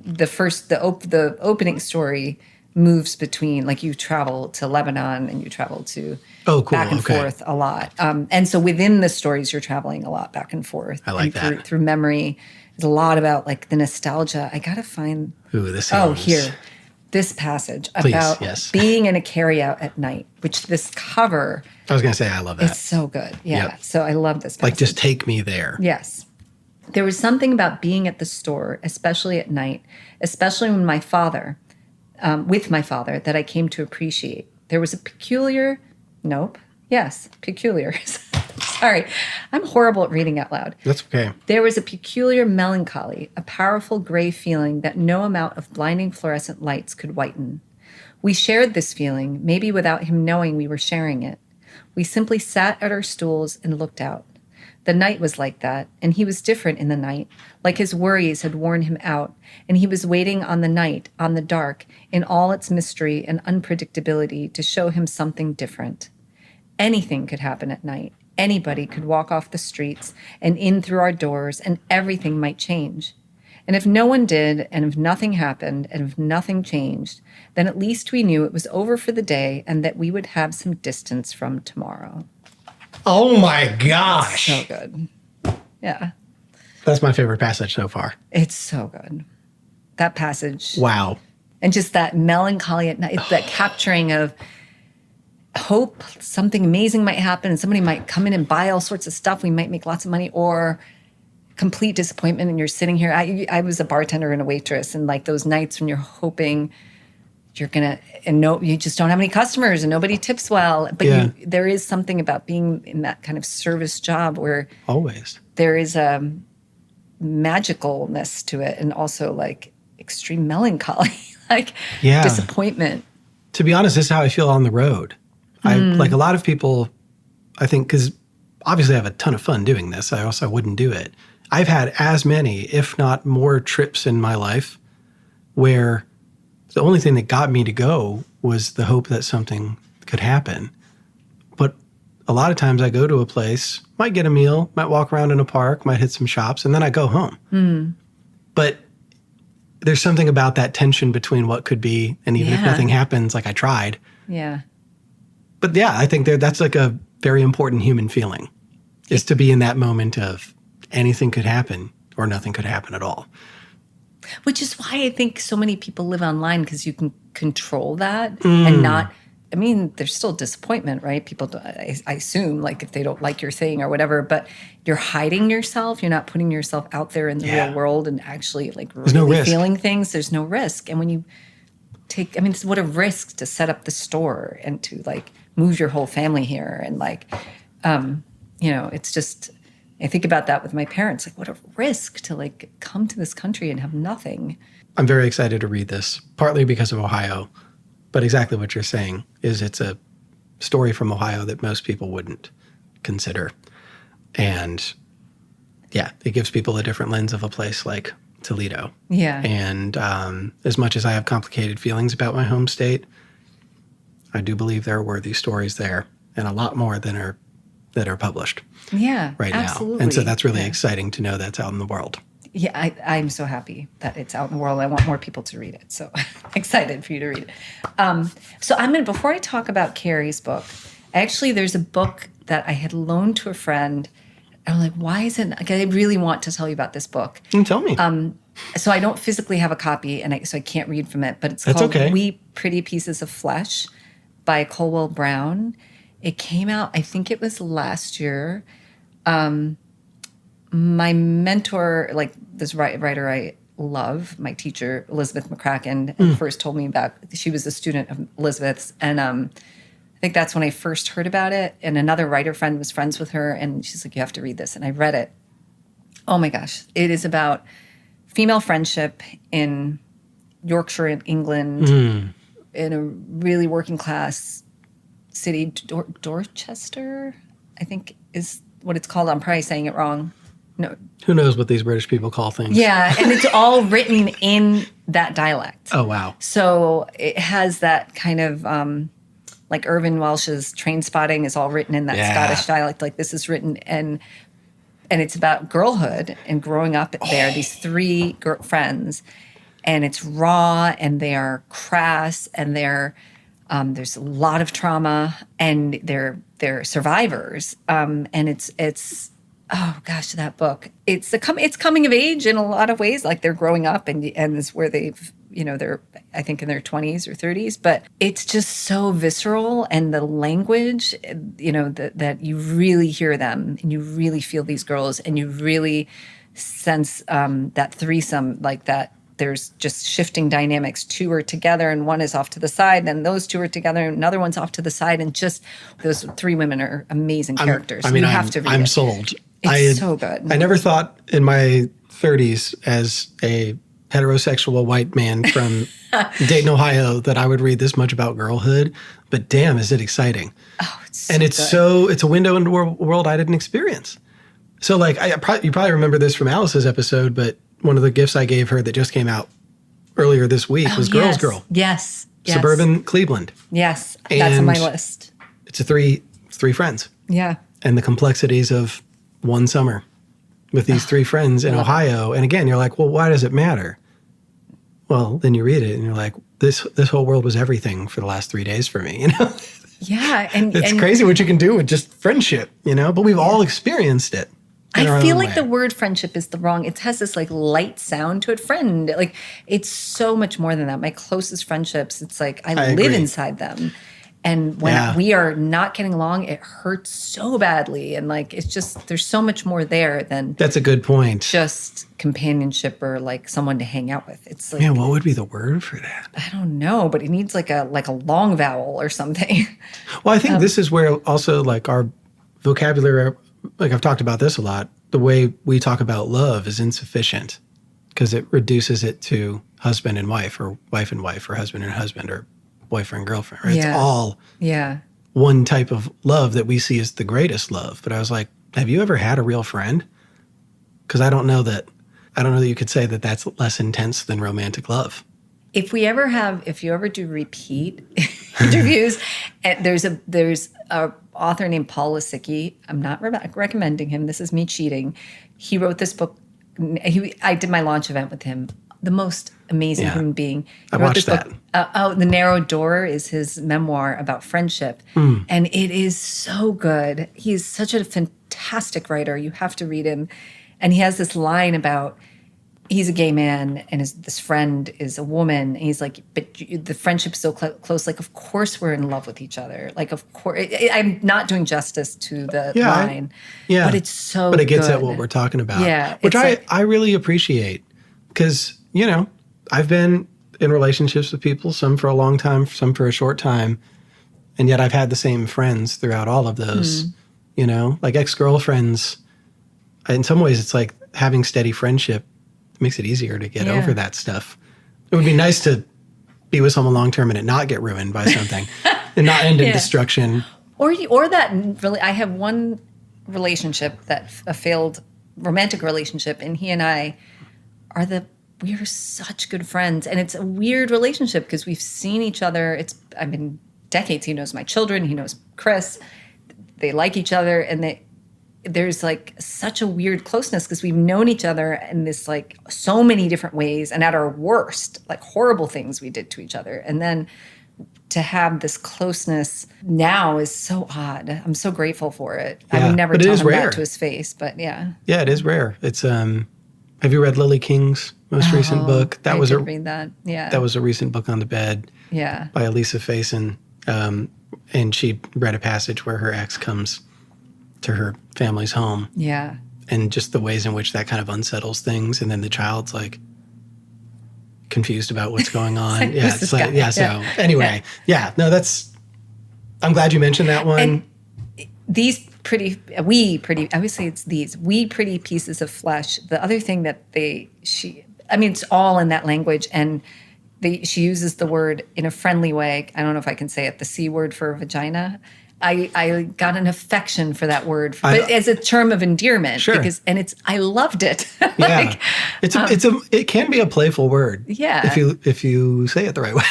the opening story moves between, like, you travel to Lebanon and you travel to back and forth a lot. And so within the stories, you're traveling a lot back and forth. I like that. Through memory. There's a lot about, like, the nostalgia. I got to find... here. This passage about being in a carryout at night, which this cover... I was going to say, I love that. It's so good. Yeah. Yep. So I love this passage. Like, just take me there. Yes. There was something about being at the store, especially at night, especially when with my father, that I came to appreciate. There was a peculiar... peculiar. Sorry, I'm horrible at reading out loud. That's okay. There was a peculiar melancholy, a powerful gray feeling that no amount of blinding fluorescent lights could whiten. We shared this feeling, maybe without him knowing we were sharing it. We simply sat at our stools and looked out. The night was like that, and he was different in the night, like his worries had worn him out, and he was waiting on the night, on the dark, in all its mystery and unpredictability to show him something different. Anything could happen at night. Anybody could walk off the streets and in through our doors, and everything might change. And if no one did, and if nothing happened, and if nothing changed, then at least we knew it was over for the day and that we would have some distance from tomorrow. Oh my gosh. So good. Yeah. That's my favorite passage so far. It's so good. That passage. Wow. And just that melancholy at night, that capturing of hope, something amazing might happen and somebody might come in and buy all sorts of stuff. We might make lots of money, or complete disappointment and you're sitting here. I was a bartender and a waitress, and like those nights when you're hoping you're going to, you just don't have any customers and nobody tips well. But there is something about being in that kind of service job where always there is a magicalness to it, and also like extreme melancholy, like disappointment. To be honest, this is how I feel on the road. Like a lot of people, I think, because obviously I have a ton of fun doing this. I also wouldn't do it. I've had as many, if not more, trips in my life where the only thing that got me to go was the hope that something could happen. But a lot of times I go to a place, might get a meal, might walk around in a park, might hit some shops, and then I go home. But there's something about that tension between what could be, and even if nothing happens, like I tried. Yeah. But yeah, I think that's like a very important human feeling, is to be in that moment of anything could happen or nothing could happen at all. Which is why I think so many people live online, because you can control that and not, I mean, there's still disappointment, right? People, I assume, like if they don't like your thing or whatever, but you're hiding yourself. You're not putting yourself out there in the real world and actually like really feeling things. There's no risk. And when you it's what a risk to set up the store and to like move your whole family here. And like, it's just, I think about that with my parents, like what a risk to like come to this country and have nothing. I'm very excited to read this, partly because of Ohio, but exactly what you're saying is it's a story from Ohio that most people wouldn't consider. And yeah, it gives people a different lens of a place like Toledo. Yeah. And as much as I have complicated feelings about my home state, I do believe there are worthy stories there, and a lot more that are published. Yeah, right absolutely. now. And so that's really exciting to know that's out in the world. Yeah, I'm so happy that it's out in the world. I want more people to read it. So excited for you to read it. So before I talk about Carrie's book, actually there's a book that I had loaned to a friend. I'm like, why is it? Like, I really want to tell you about this book. Tell me. So I don't physically have a copy, and so I can't read from it. But it's called We Pretty Pieces of Flesh by Colwell Brown. It came out, I think it was last year. My mentor, like this writer I love, my teacher, Elizabeth McCracken, first told me about, she was a student of Elizabeth's. And I think that's when I first heard about it. And another writer friend was friends with her. And she's like, you have to read this. And I read it. Oh my gosh. It is about female friendship in Yorkshire, in England, in a really working class city, Dorchester, I think is what it's called. I'm probably saying it wrong. No. Who knows what these British people call things? Yeah, and it's all written in that dialect. Oh, wow. So it has that kind of, like Irvin Welsh's Train Spotting is all written in that Scottish dialect. Like this is written, and it's about girlhood and growing up there, these three friends. And it's raw, and they are crass, and there's a lot of trauma, and they're survivors. And it's oh gosh, that book. It's coming of age in a lot of ways. Like they're growing up, and it's where they've they're I think in their 20s or 30s. But it's just so visceral, and the language, that you really hear them, and you really feel these girls, and you really sense that threesome, like that. There's just shifting dynamics. Two are together and one is off to the side. Then those two are together and another one's off to the side. And just those three women are amazing characters. You have to read it. I'm sold. It's so good. I never thought in my 30s as a heterosexual white man from Dayton, Ohio, that I would read this much about girlhood. But damn, is it exciting. Oh, it's so good. It's a window into a world I didn't experience. So like, you probably remember this from Alice's episode, but one of the gifts I gave her that just came out earlier this week was Girls Girl. Yes. Suburban Cleveland. Yes. That's on my list. It's three friends. Yeah. And the complexities of one summer with these three friends in Ohio. And again, you're like, well, why does it matter? Well, then you read it and you're like, this whole world was everything for the last 3 days for me, Yeah. And it's crazy what you can do with just friendship, but we've all experienced it. I feel like the word friendship is the wrong. It has this like light sound to it. Friend, like it's so much more than that. My closest friendships, it's like I live inside them, and when we are not getting along, it hurts so badly. And like it's just there's so much more there than that's a good point. Just companionship or like someone to hang out with. It's like what would be the word for that? I don't know, but it needs like a long vowel or something. Well, I think this is where also like our vocabulary. Like I've talked about this a lot, the way we talk about love is insufficient because it reduces it to husband and wife or husband and husband or boyfriend and girlfriend. Right? It's all one type of love that we see as the greatest love. But I was like, have you ever had a real friend? Because I don't know that you could say that that's less intense than romantic love. If you ever do repeat interviews, and there's a author named Paul Lisicky. I'm not recommending him. This is me cheating. He wrote this book. I did my launch event with him. The most amazing human being. I watched that. The Narrow Door is his memoir about friendship. And it is so good. He's such a fantastic writer. You have to read him. And he has this line about, he's a gay man and this friend is a woman. And he's like, but the friendship's so close. Like, of course we're in love with each other. Like, of course. I'm not doing justice to the line. Yeah. But it's so But it gets good. at what we're talking about. Yeah. Which I really appreciate. Because, I've been in relationships with people, some for a long time, some for a short time. And yet I've had the same friends throughout all of those. Like ex-girlfriends. In some ways, it's like having steady friendship makes it easier to get over that stuff. It would be nice to be with someone long term and it not get ruined by something and not end in destruction. Or that really, I have one relationship a failed romantic relationship, and he and I we are such good friends, and it's a weird relationship because we've seen each other. I've been decades. He knows my children. He knows Chris. They like each other, and there's like such a weird closeness because we've known each other in this like so many different ways, and at our worst, like horrible things we did to each other. And then to have this closeness now is so odd. I'm so grateful for it. I would never tell him that to his face, but yeah. Yeah, it is rare. It's have you read Lily King's most recent book? Read that. Yeah. That was a recent book on the bed. Yeah. By Elisa Faison. And she read a passage where her ex comes to her family's home. Yeah. And just the ways in which that kind of unsettles things. And then the child's like confused about what's going on. Anyway, no, I'm glad you mentioned that one. And these pretty pieces of flesh. The other thing that it's all in that language, and she uses the word in a friendly way. I don't know if I can say it, the C word for vagina. I got an affection for that word, but as a term of endearment. Sure. I loved it. Yeah. It can be a playful word. Yeah. If you say it the right way.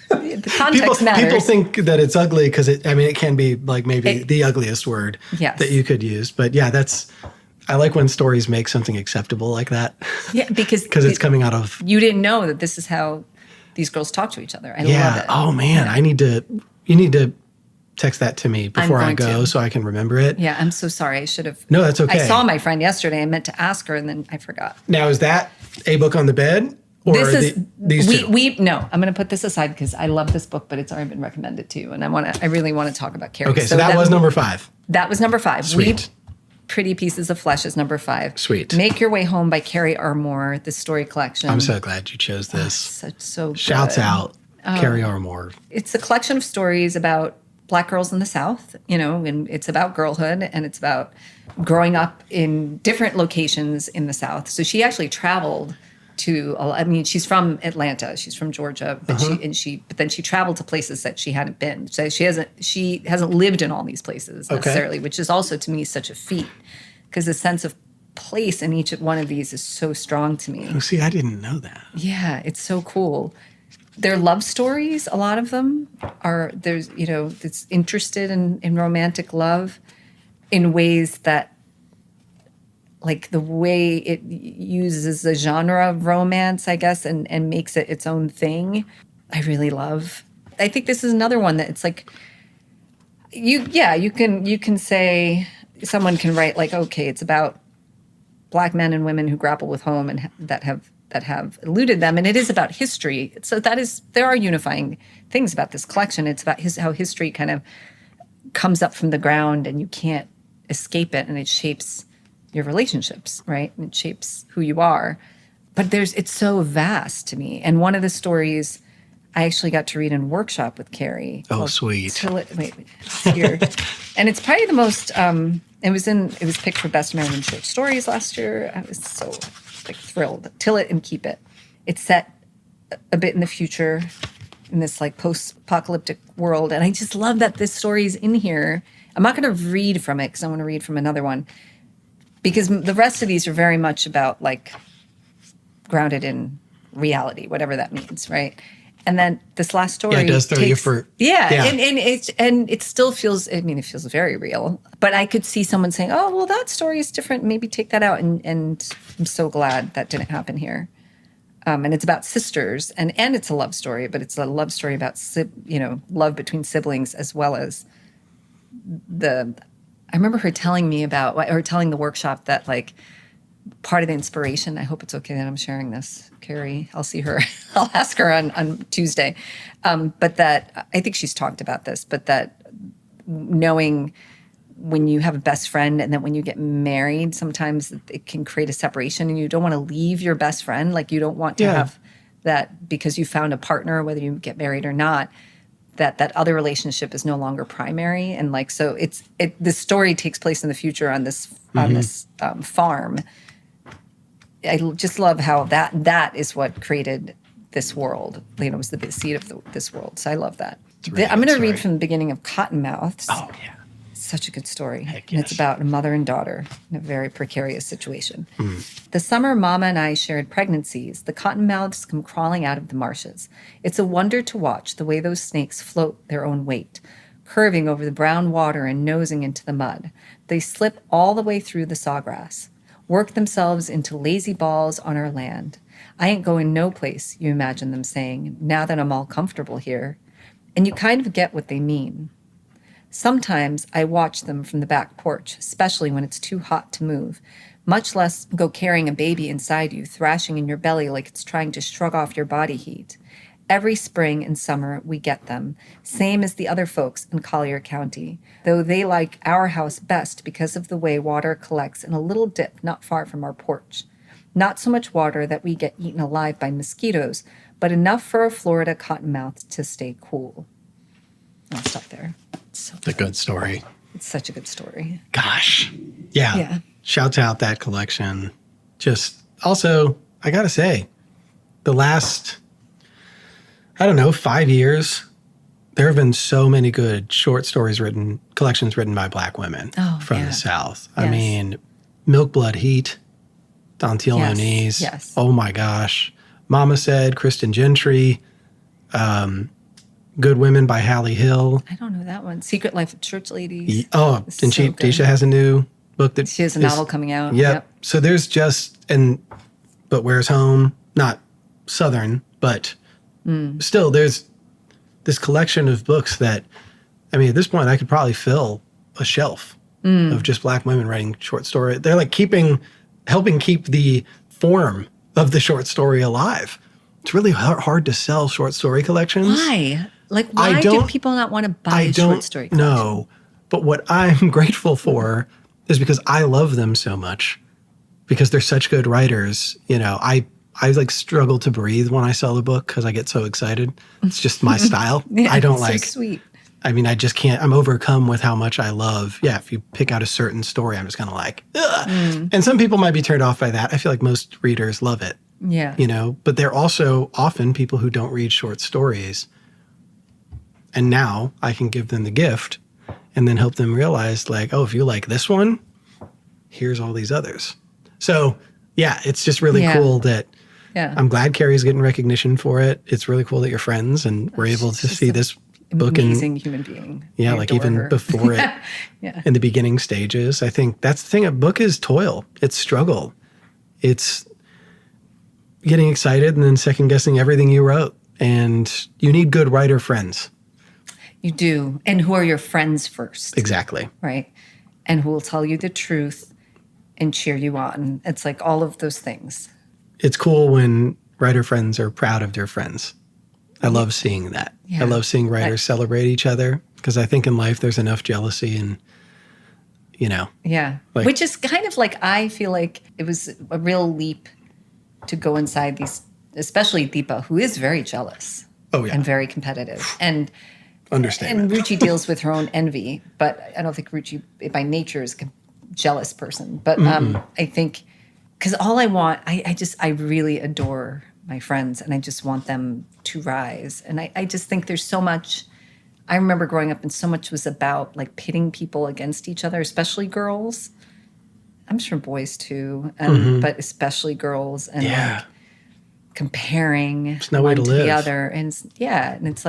The context matters. People think that it's ugly because it can be like maybe the ugliest word that you could use. But yeah, I like when stories make something acceptable like that. Yeah, because it's coming out of. You didn't know that this is how these girls talk to each other. I love it. Oh man, Yeah. You need to text that to me before I go so I can remember it. Yeah, I'm so sorry. I should have. No, that's okay. I saw my friend yesterday. I meant to ask her and then I forgot. Now, is that a book on the bed? Or these two? No, I'm going to put this aside because I love this book, but it's already been recommended to you. And I really want to talk about Carrie. Okay, so that was number 5. That was number 5. Sweet. Pretty Pieces of Flesh is number 5. Sweet. Make Your Way Home by Carrie R. Moore, the story collection. I'm so glad you chose this. So good. Shouts out, Carrie R. Moore. It's a collection of stories about Black girls in the South, and it's about girlhood and it's about growing up in different locations in the South. So she actually traveled she's from Atlanta, she's from Georgia, but then she traveled to places that she hadn't been. So she hasn't lived in all these places necessarily, which is also to me such a feat because the sense of place in each one of these is so strong to me. Oh, see, I didn't know that. Yeah, it's so cool. They're love stories. A lot of them it's interested in romantic love in ways that, like the way it uses the genre of romance, I guess, and makes it its own thing, I really love. I think this is another one that it's like, you can say, someone can write like, okay, it's about Black men and women who grapple with home and that have eluded them, and it is about history. So there are unifying things about this collection. It's about how history kind of comes up from the ground and you can't escape it, and it shapes your relationships, right? And it shapes who you are. But it's so vast to me. And one of the stories I actually got to read in a workshop with Carrie. Oh, sweet. It's here. And it's probably the most, it was picked for Best American Short Stories last year. I was so thrilled. Till It and Keep It. It's set a bit in the future in this like post-apocalyptic world. And I just love that this story is in here. I'm not going to read from it because I want to read from another one. Because the rest of these are very much about like grounded in reality, whatever that means, right? And then this last story, it does throw you for and it still feels. I mean, it feels very real. But I could see someone saying, "Oh, well, that story is different. Maybe take that out." And I'm so glad that didn't happen here. And it's about sisters, and it's a love story, but it's a love story about love between siblings as well as I remember her telling me telling the workshop that like part of the inspiration, I hope it's okay that I'm sharing this, Carrie, I'll see her, I'll ask her on Tuesday. But that, I think she's talked about this, but that knowing when you have a best friend and then when you get married, sometimes it can create a separation and you don't want to leave your best friend. Like you don't want to have that because you found a partner, whether you get married or not, that other relationship is no longer primary. And like, so this story takes place in the future on this farm. I just love how that is what created this world. It was the seed of this world. So I love that. I'm going to read from the beginning of Cottonmouths. Oh, yeah. Such a good story. Heck yes. And it's about a mother and daughter in a very precarious situation. The summer Mama and I shared pregnancies, the cottonmouths come crawling out of the marshes. It's a wonder to watch the way those snakes float their own weight, curving over the brown water and nosing into the mud. They slip all the way through the sawgrass, work themselves into lazy balls on our land. I ain't going no place, you imagine them saying, now that I'm all comfortable here. And you kind of get what they mean. Sometimes I watch them from the back porch, especially when it's too hot to move, much less go carrying a baby inside you, thrashing in your belly like it's trying to shrug off your body heat. Every spring and summer we get them, same as the other folks in Collier County, though they like our house best because of the way water collects in a little dip not far from our porch. Not so much water that we get eaten alive by mosquitoes, but enough for a Florida cottonmouth to stay cool. I'll stop there. It's a good story. It's such a good story. Gosh. Yeah. Shouts out that collection. Just also, I got to say, the last, 5 years, there have been so many good short stories collections written by Black women from the South. Yes. I mean, Milk, Blood, Heat, Dontiel Moniz. Yes. Oh my gosh. Mama Said, Kristen Gentry, Good Women by Hallie Hill. I don't know that one. Secret Life of Church Ladies. And Deisha has a new book that she has a novel coming out. Yep. So there's but Where's Home? Not Southern, but still there's this collection of books that, at this point I could probably fill a shelf of just Black women writing short story. They're like helping keep the form of the short story alive. It's really hard to sell short story collections. Why? Why do people not want to buy short story collections? No, but what I'm grateful for is because I love them so much, because they're such good writers. I struggle to breathe when I sell a book because I get so excited. It's just my style. I don't so sweet. I just can't. I'm overcome with how much I love. Yeah, if you pick out a certain story, I'm just kind of like, ugh. And some people might be turned off by that. I feel like most readers love it. Yeah. But they're also often people who don't read short stories. And now I can give them the gift and then help them realize, if you like this one, here's all these others. So, yeah, it's just really cool that I'm glad Carrie's getting recognition for it. It's really cool that you're friends and we're able to see this book. Amazing human being. Yeah, even her. Before it, in the beginning stages. I think that's the thing. A book is toil. It's struggle. It's getting excited and then second guessing everything you wrote. And you need good writer friends. You do. And who are your friends first? Exactly. Right. And who will tell you the truth and cheer you on. It's like all of those things. It's cool when writer friends are proud of their friends. I love seeing that. Yeah. I love seeing writers celebrate each other, because I think in life there's enough jealousy and, Yeah. Which is kind of I feel like it was a real leap to go inside these, especially Deepa, who is very jealous. Oh, yeah. And very competitive. And understatement. And Ruchi deals with her own envy, but I don't think Ruchi by nature is a jealous person. But I think, because all I want, I really adore my friends, and I just want them to rise. And I just think there's so much. I remember growing up and so much was about pitting people against each other, especially girls. I'm sure boys too, but especially girls, and comparing one to the other. And and it's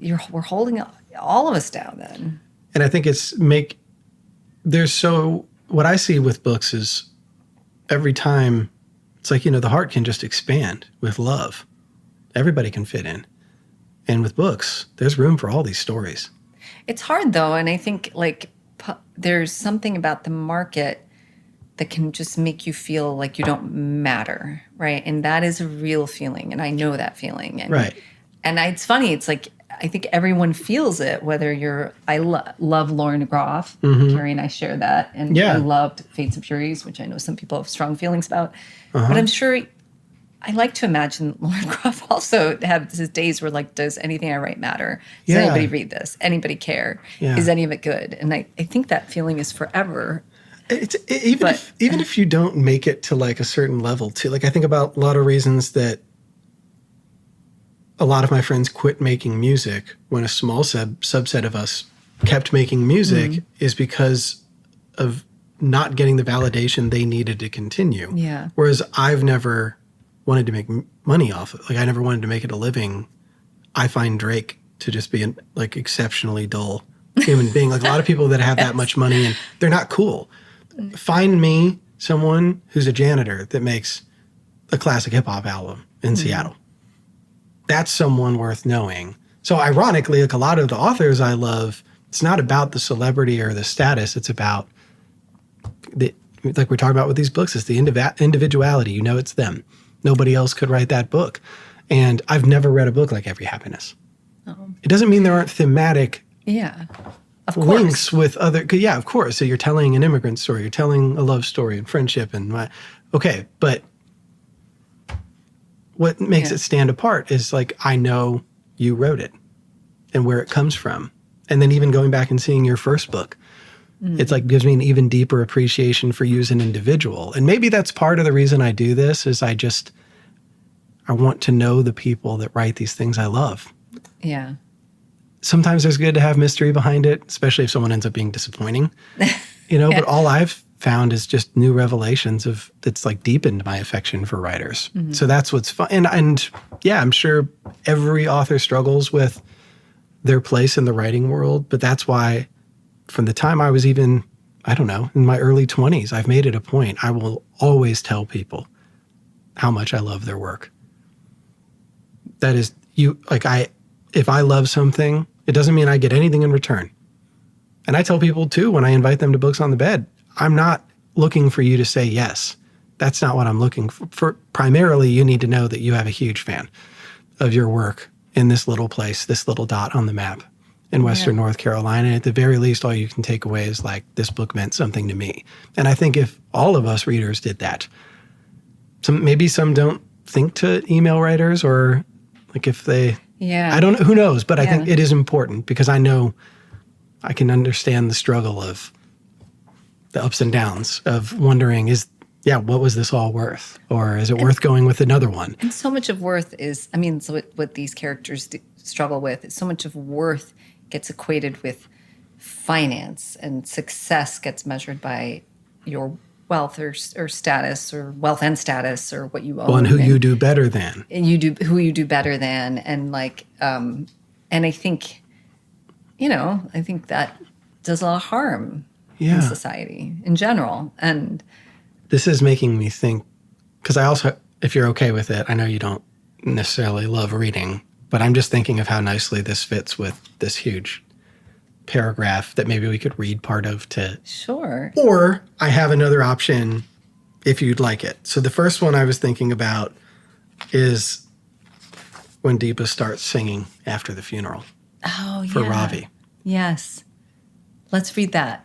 we're holding all of us down then. And I think what I see with books is every time it's the heart can just expand with love. Everybody can fit in. And with books, there's room for all these stories. It's hard though. And I think there's something about the market that can just make you feel like you don't matter. Right. And that is a real feeling. And I know that feeling. And, right. And it's funny. It's I think everyone feels it, whether I love Lauren Groff. Carrie and I share that. And I loved Fates and Furies, which I know some people have strong feelings about. But I'm sure, I like to imagine Lauren Groff also have his days where does anything I write matter? Does anybody read this? Anybody care? Yeah. Is any of it good? And I think that feeling is forever. Even if you don't make it to a certain level too. I think about a lot of reasons that a lot of my friends quit making music when a small subset of us kept making music is because of not getting the validation they needed to continue. Yeah. Whereas I've never wanted to make money off it. I never wanted to make it a living. I find Drake to just be an exceptionally dull human being. A lot of people that have that much money and they're not cool. Find me someone who's a janitor that makes a classic hip hop album in Seattle. That's someone worth knowing. So ironically, a lot of the authors I love, it's not about the celebrity or the status. It's about we're talking about with these books, it's the individuality. It's them. Nobody else could write that book. And I've never read a book like Every Happiness. Oh. It doesn't mean there aren't thematic Of links course. with other, yeah, of course. So you're telling an immigrant story, you're telling a love story and friendship okay, but what makes it stand apart is like, I know you wrote it and where it comes from. And then even going back and seeing your first book, it's like gives me an even deeper appreciation for you as an individual. And maybe that's part of the reason I do this is I want to know the people that write these things I love. Yeah. Sometimes it's good to have mystery behind it, especially if someone ends up being disappointing, but all I've found is just new revelations that's like deepened my affection for writers. So that's what's fun. And yeah, I'm sure every author struggles with their place in the writing world, but that's why from the time I was even, I don't know, in my early 20s, I've made it a point. I will always tell people how much I love their work. That is, if I love something, it doesn't mean I get anything in return. And I tell people too, when I invite them to Books on the Bed, I'm not looking for you to say yes. That's not what I'm looking for. Primarily, you need to know that you have a huge fan of your work in this little place, this little dot on the map in Western North Carolina. At the very least, all you can take away is like, this book meant something to me. And I think if all of us readers did that, maybe some don't think to email writers, or like if they, I don't know, who knows, but I think it is important because I know I can understand the struggle of the ups and downs of wondering what was this all worth? Or is it worth going with another one? And so much of worth is, so what these characters struggle with is so much of worth gets equated with finance, and success gets measured by your wealth or status, or wealth and status, or what you own. Well, and who you do better than. And who you do better than. And and I think, I think that does a lot of harm in society in general. And this is making me think, because I also, if you're okay with it, I know you don't necessarily love reading, but I'm just thinking of how nicely this fits with this huge paragraph that maybe we could read part of to... Sure. Or I have another option if you'd like it. So the first one I was thinking about is when Deepa starts singing after the funeral. Oh, yeah. For Ravi. Yes. Let's read that.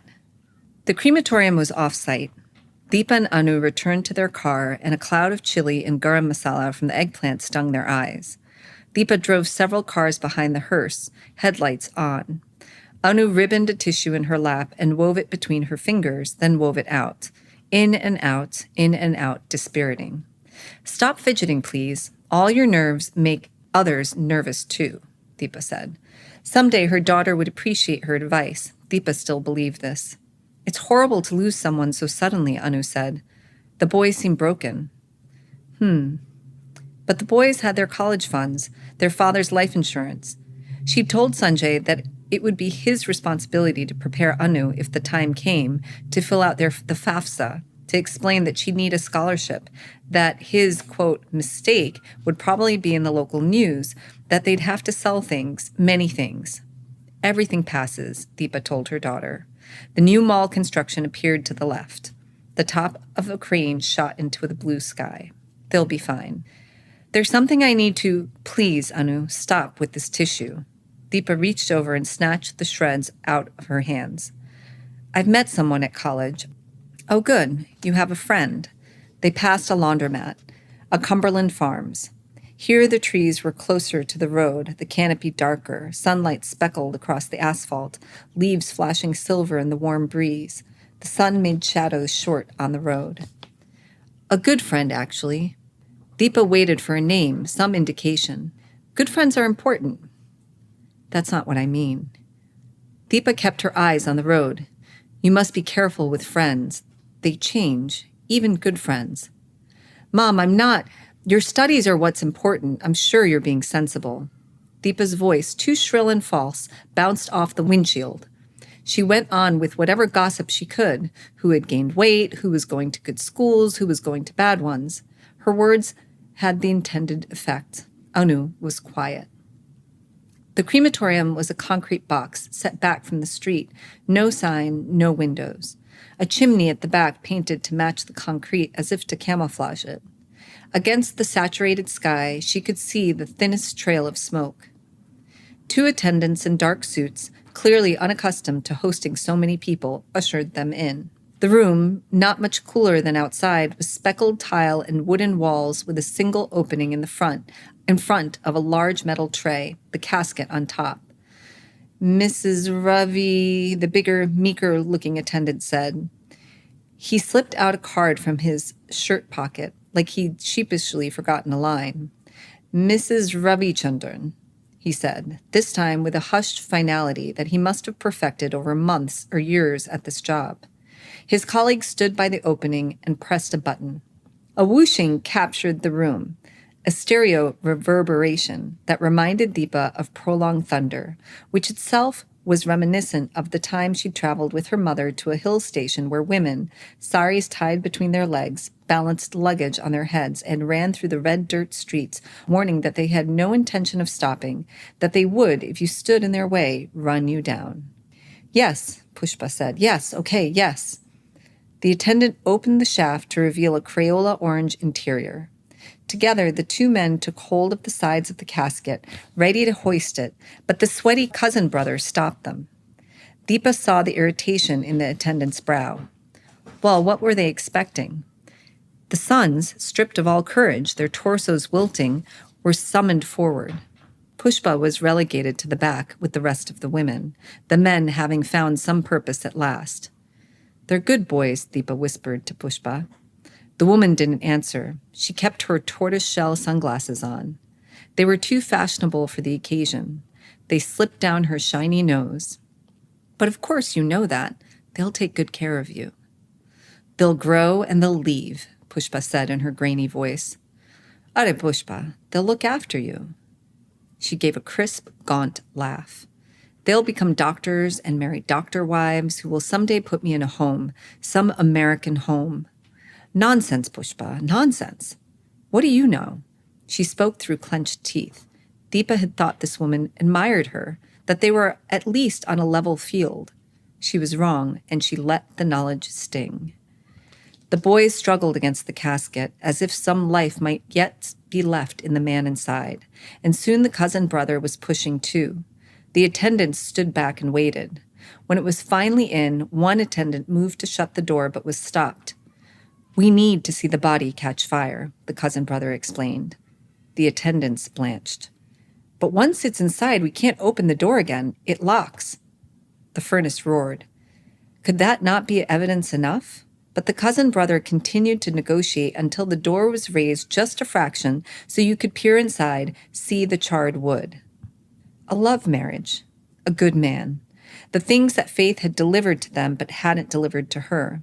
The crematorium was off-site. Deepa and Anu returned to their car, and a cloud of chili and garam masala from the eggplant stung their eyes. Deepa drove several cars behind the hearse, headlights on. Anu ribboned a tissue in her lap and wove it between her fingers, then wove it out. In and out, dispiriting. Stop fidgeting, please. All your nerves make others nervous too, Deepa said. Someday her daughter would appreciate her advice. Deepa still believed this. It's horrible to lose someone so suddenly, Anu said. The boys seem broken. But the boys had their college funds, their father's life insurance. She'd told Sanjay that it would be his responsibility to prepare Anu if the time came to fill out the FAFSA, to explain that she'd need a scholarship, that his, quote, mistake would probably be in the local news, that they'd have to sell things, many things. Everything passes, Deepa told her daughter. The new mall construction appeared to the left. The top of a crane shot into the blue sky. They'll be fine. There's something I need to... Please, Anu, stop with this tissue. Deepa reached over and snatched the shreds out of her hands. I've met someone at college. Oh, good. You have a friend. They passed a laundromat, a Cumberland Farms. Here the trees were closer to the road, the canopy darker, sunlight speckled across the asphalt, leaves flashing silver in the warm breeze. The sun made shadows short on the road. A good friend, actually. Deepa waited for a name, some indication. Good friends are important. That's not what I mean. Deepa kept her eyes on the road. You must be careful with friends. They change, even good friends. Mom, I'm not... Your studies are what's important. I'm sure you're being sensible. Deepa's voice, too shrill and false, bounced off the windshield. She went on with whatever gossip she could, who had gained weight, who was going to good schools, who was going to bad ones. Her words had the intended effect. Anu was quiet. The crematorium was a concrete box set back from the street, no sign, no windows. A chimney at the back painted to match the concrete as if to camouflage it. Against the saturated sky, she could see the thinnest trail of smoke. Two attendants in dark suits, clearly unaccustomed to hosting so many people, ushered them in. The room, not much cooler than outside, was speckled tile and wooden walls with a single opening in front of a large metal tray, the casket on top. Mrs. Ravi, the bigger, meeker-looking attendant said. He slipped out a card from his shirt pocket, like he'd sheepishly forgotten a line. Mrs. Ravichandran, he said, this time with a hushed finality that he must have perfected over months or years at this job. His colleague stood by the opening and pressed a button. A whooshing captured the room, a stereo reverberation that reminded Deepa of prolonged thunder, which itself was reminiscent of the time she traveled with her mother to a hill station where women, saris tied between their legs, balanced luggage on their heads and ran through the red dirt streets, warning that they had no intention of stopping, that they would, if you stood in their way, run you down. Yes, Pushpa said. Yes, okay, yes. The attendant opened the shaft to reveal a Crayola orange interior. Together, the two men took hold of the sides of the casket, ready to hoist it, but the sweaty cousin brother stopped them. Deepa saw the irritation in the attendant's brow. Well, what were they expecting? The sons, stripped of all courage, their torsos wilting, were summoned forward. Pushpa was relegated to the back with the rest of the women, the men having found some purpose at last. They're good boys, Deepa whispered to Pushpa. The woman didn't answer. She kept her tortoise-shell sunglasses on. They were too fashionable for the occasion. They slipped down her shiny nose. But of course you know that. They'll take good care of you. They'll grow and they'll leave, Pushpa said in her grainy voice. Are Pushpa, they'll look after you. She gave a crisp, gaunt laugh. They'll become doctors and marry doctor wives who will someday put me in a home, some American home. Nonsense, Pushpa, nonsense. What do you know? She spoke through clenched teeth. Deepa had thought this woman admired her, that they were at least on a level field. She was wrong, and she let the knowledge sting. The boys struggled against the casket, as if some life might yet be left in the man inside, and soon the cousin brother was pushing too. The attendants stood back and waited. When it was finally in, one attendant moved to shut the door but was stopped. We need to see the body catch fire, the cousin brother explained. The attendants blanched. But once it's inside, we can't open the door again. It locks. The furnace roared. Could that not be evidence enough? But the cousin brother continued to negotiate until the door was raised just a fraction so you could peer inside, see the charred wood. A love marriage. A good man. The things that Faith had delivered to them but hadn't delivered to her.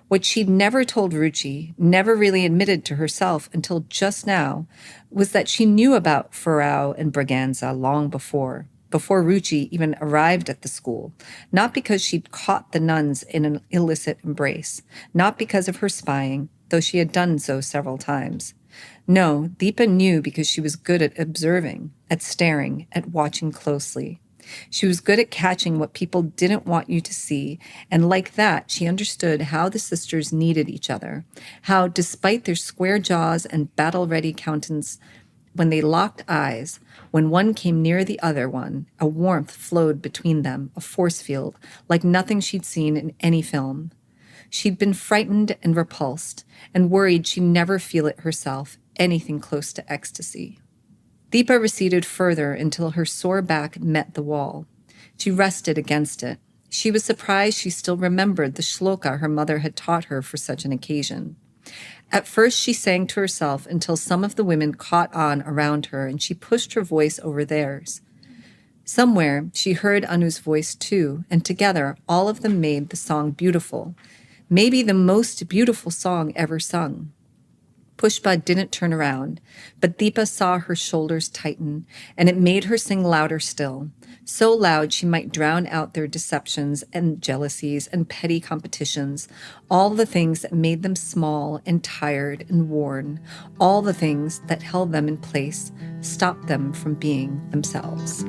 What she'd never told Ruchi, never really admitted to herself until just now, was that she knew about Farao and Braganza long before Ruchi even arrived at the school, not because she'd caught the nuns in an illicit embrace, not because of her spying, though she had done so several times. No, Deepa knew because she was good at observing, at staring, at watching closely. She was good at catching what people didn't want you to see, and like that, she understood how the sisters needed each other, how, despite their square jaws and battle-ready countenance, when they locked eyes, when one came near the other one, a warmth flowed between them, a force field, like nothing she'd seen in any film. She'd been frightened and repulsed, and worried she'd never feel it herself, anything close to ecstasy. Deepa receded further until her sore back met the wall. She rested against it. She was surprised she still remembered the shloka her mother had taught her for such an occasion. At first she sang to herself until some of the women caught on around her and she pushed her voice over theirs. Somewhere she heard Anu's voice too, and together all of them made the song beautiful, maybe the most beautiful song ever sung. Pushpa didn't turn around, but Deepa saw her shoulders tighten, and it made her sing louder still, so loud she might drown out their deceptions and jealousies and petty competitions, all the things that made them small and tired and worn, all the things that held them in place, stopped them from being themselves.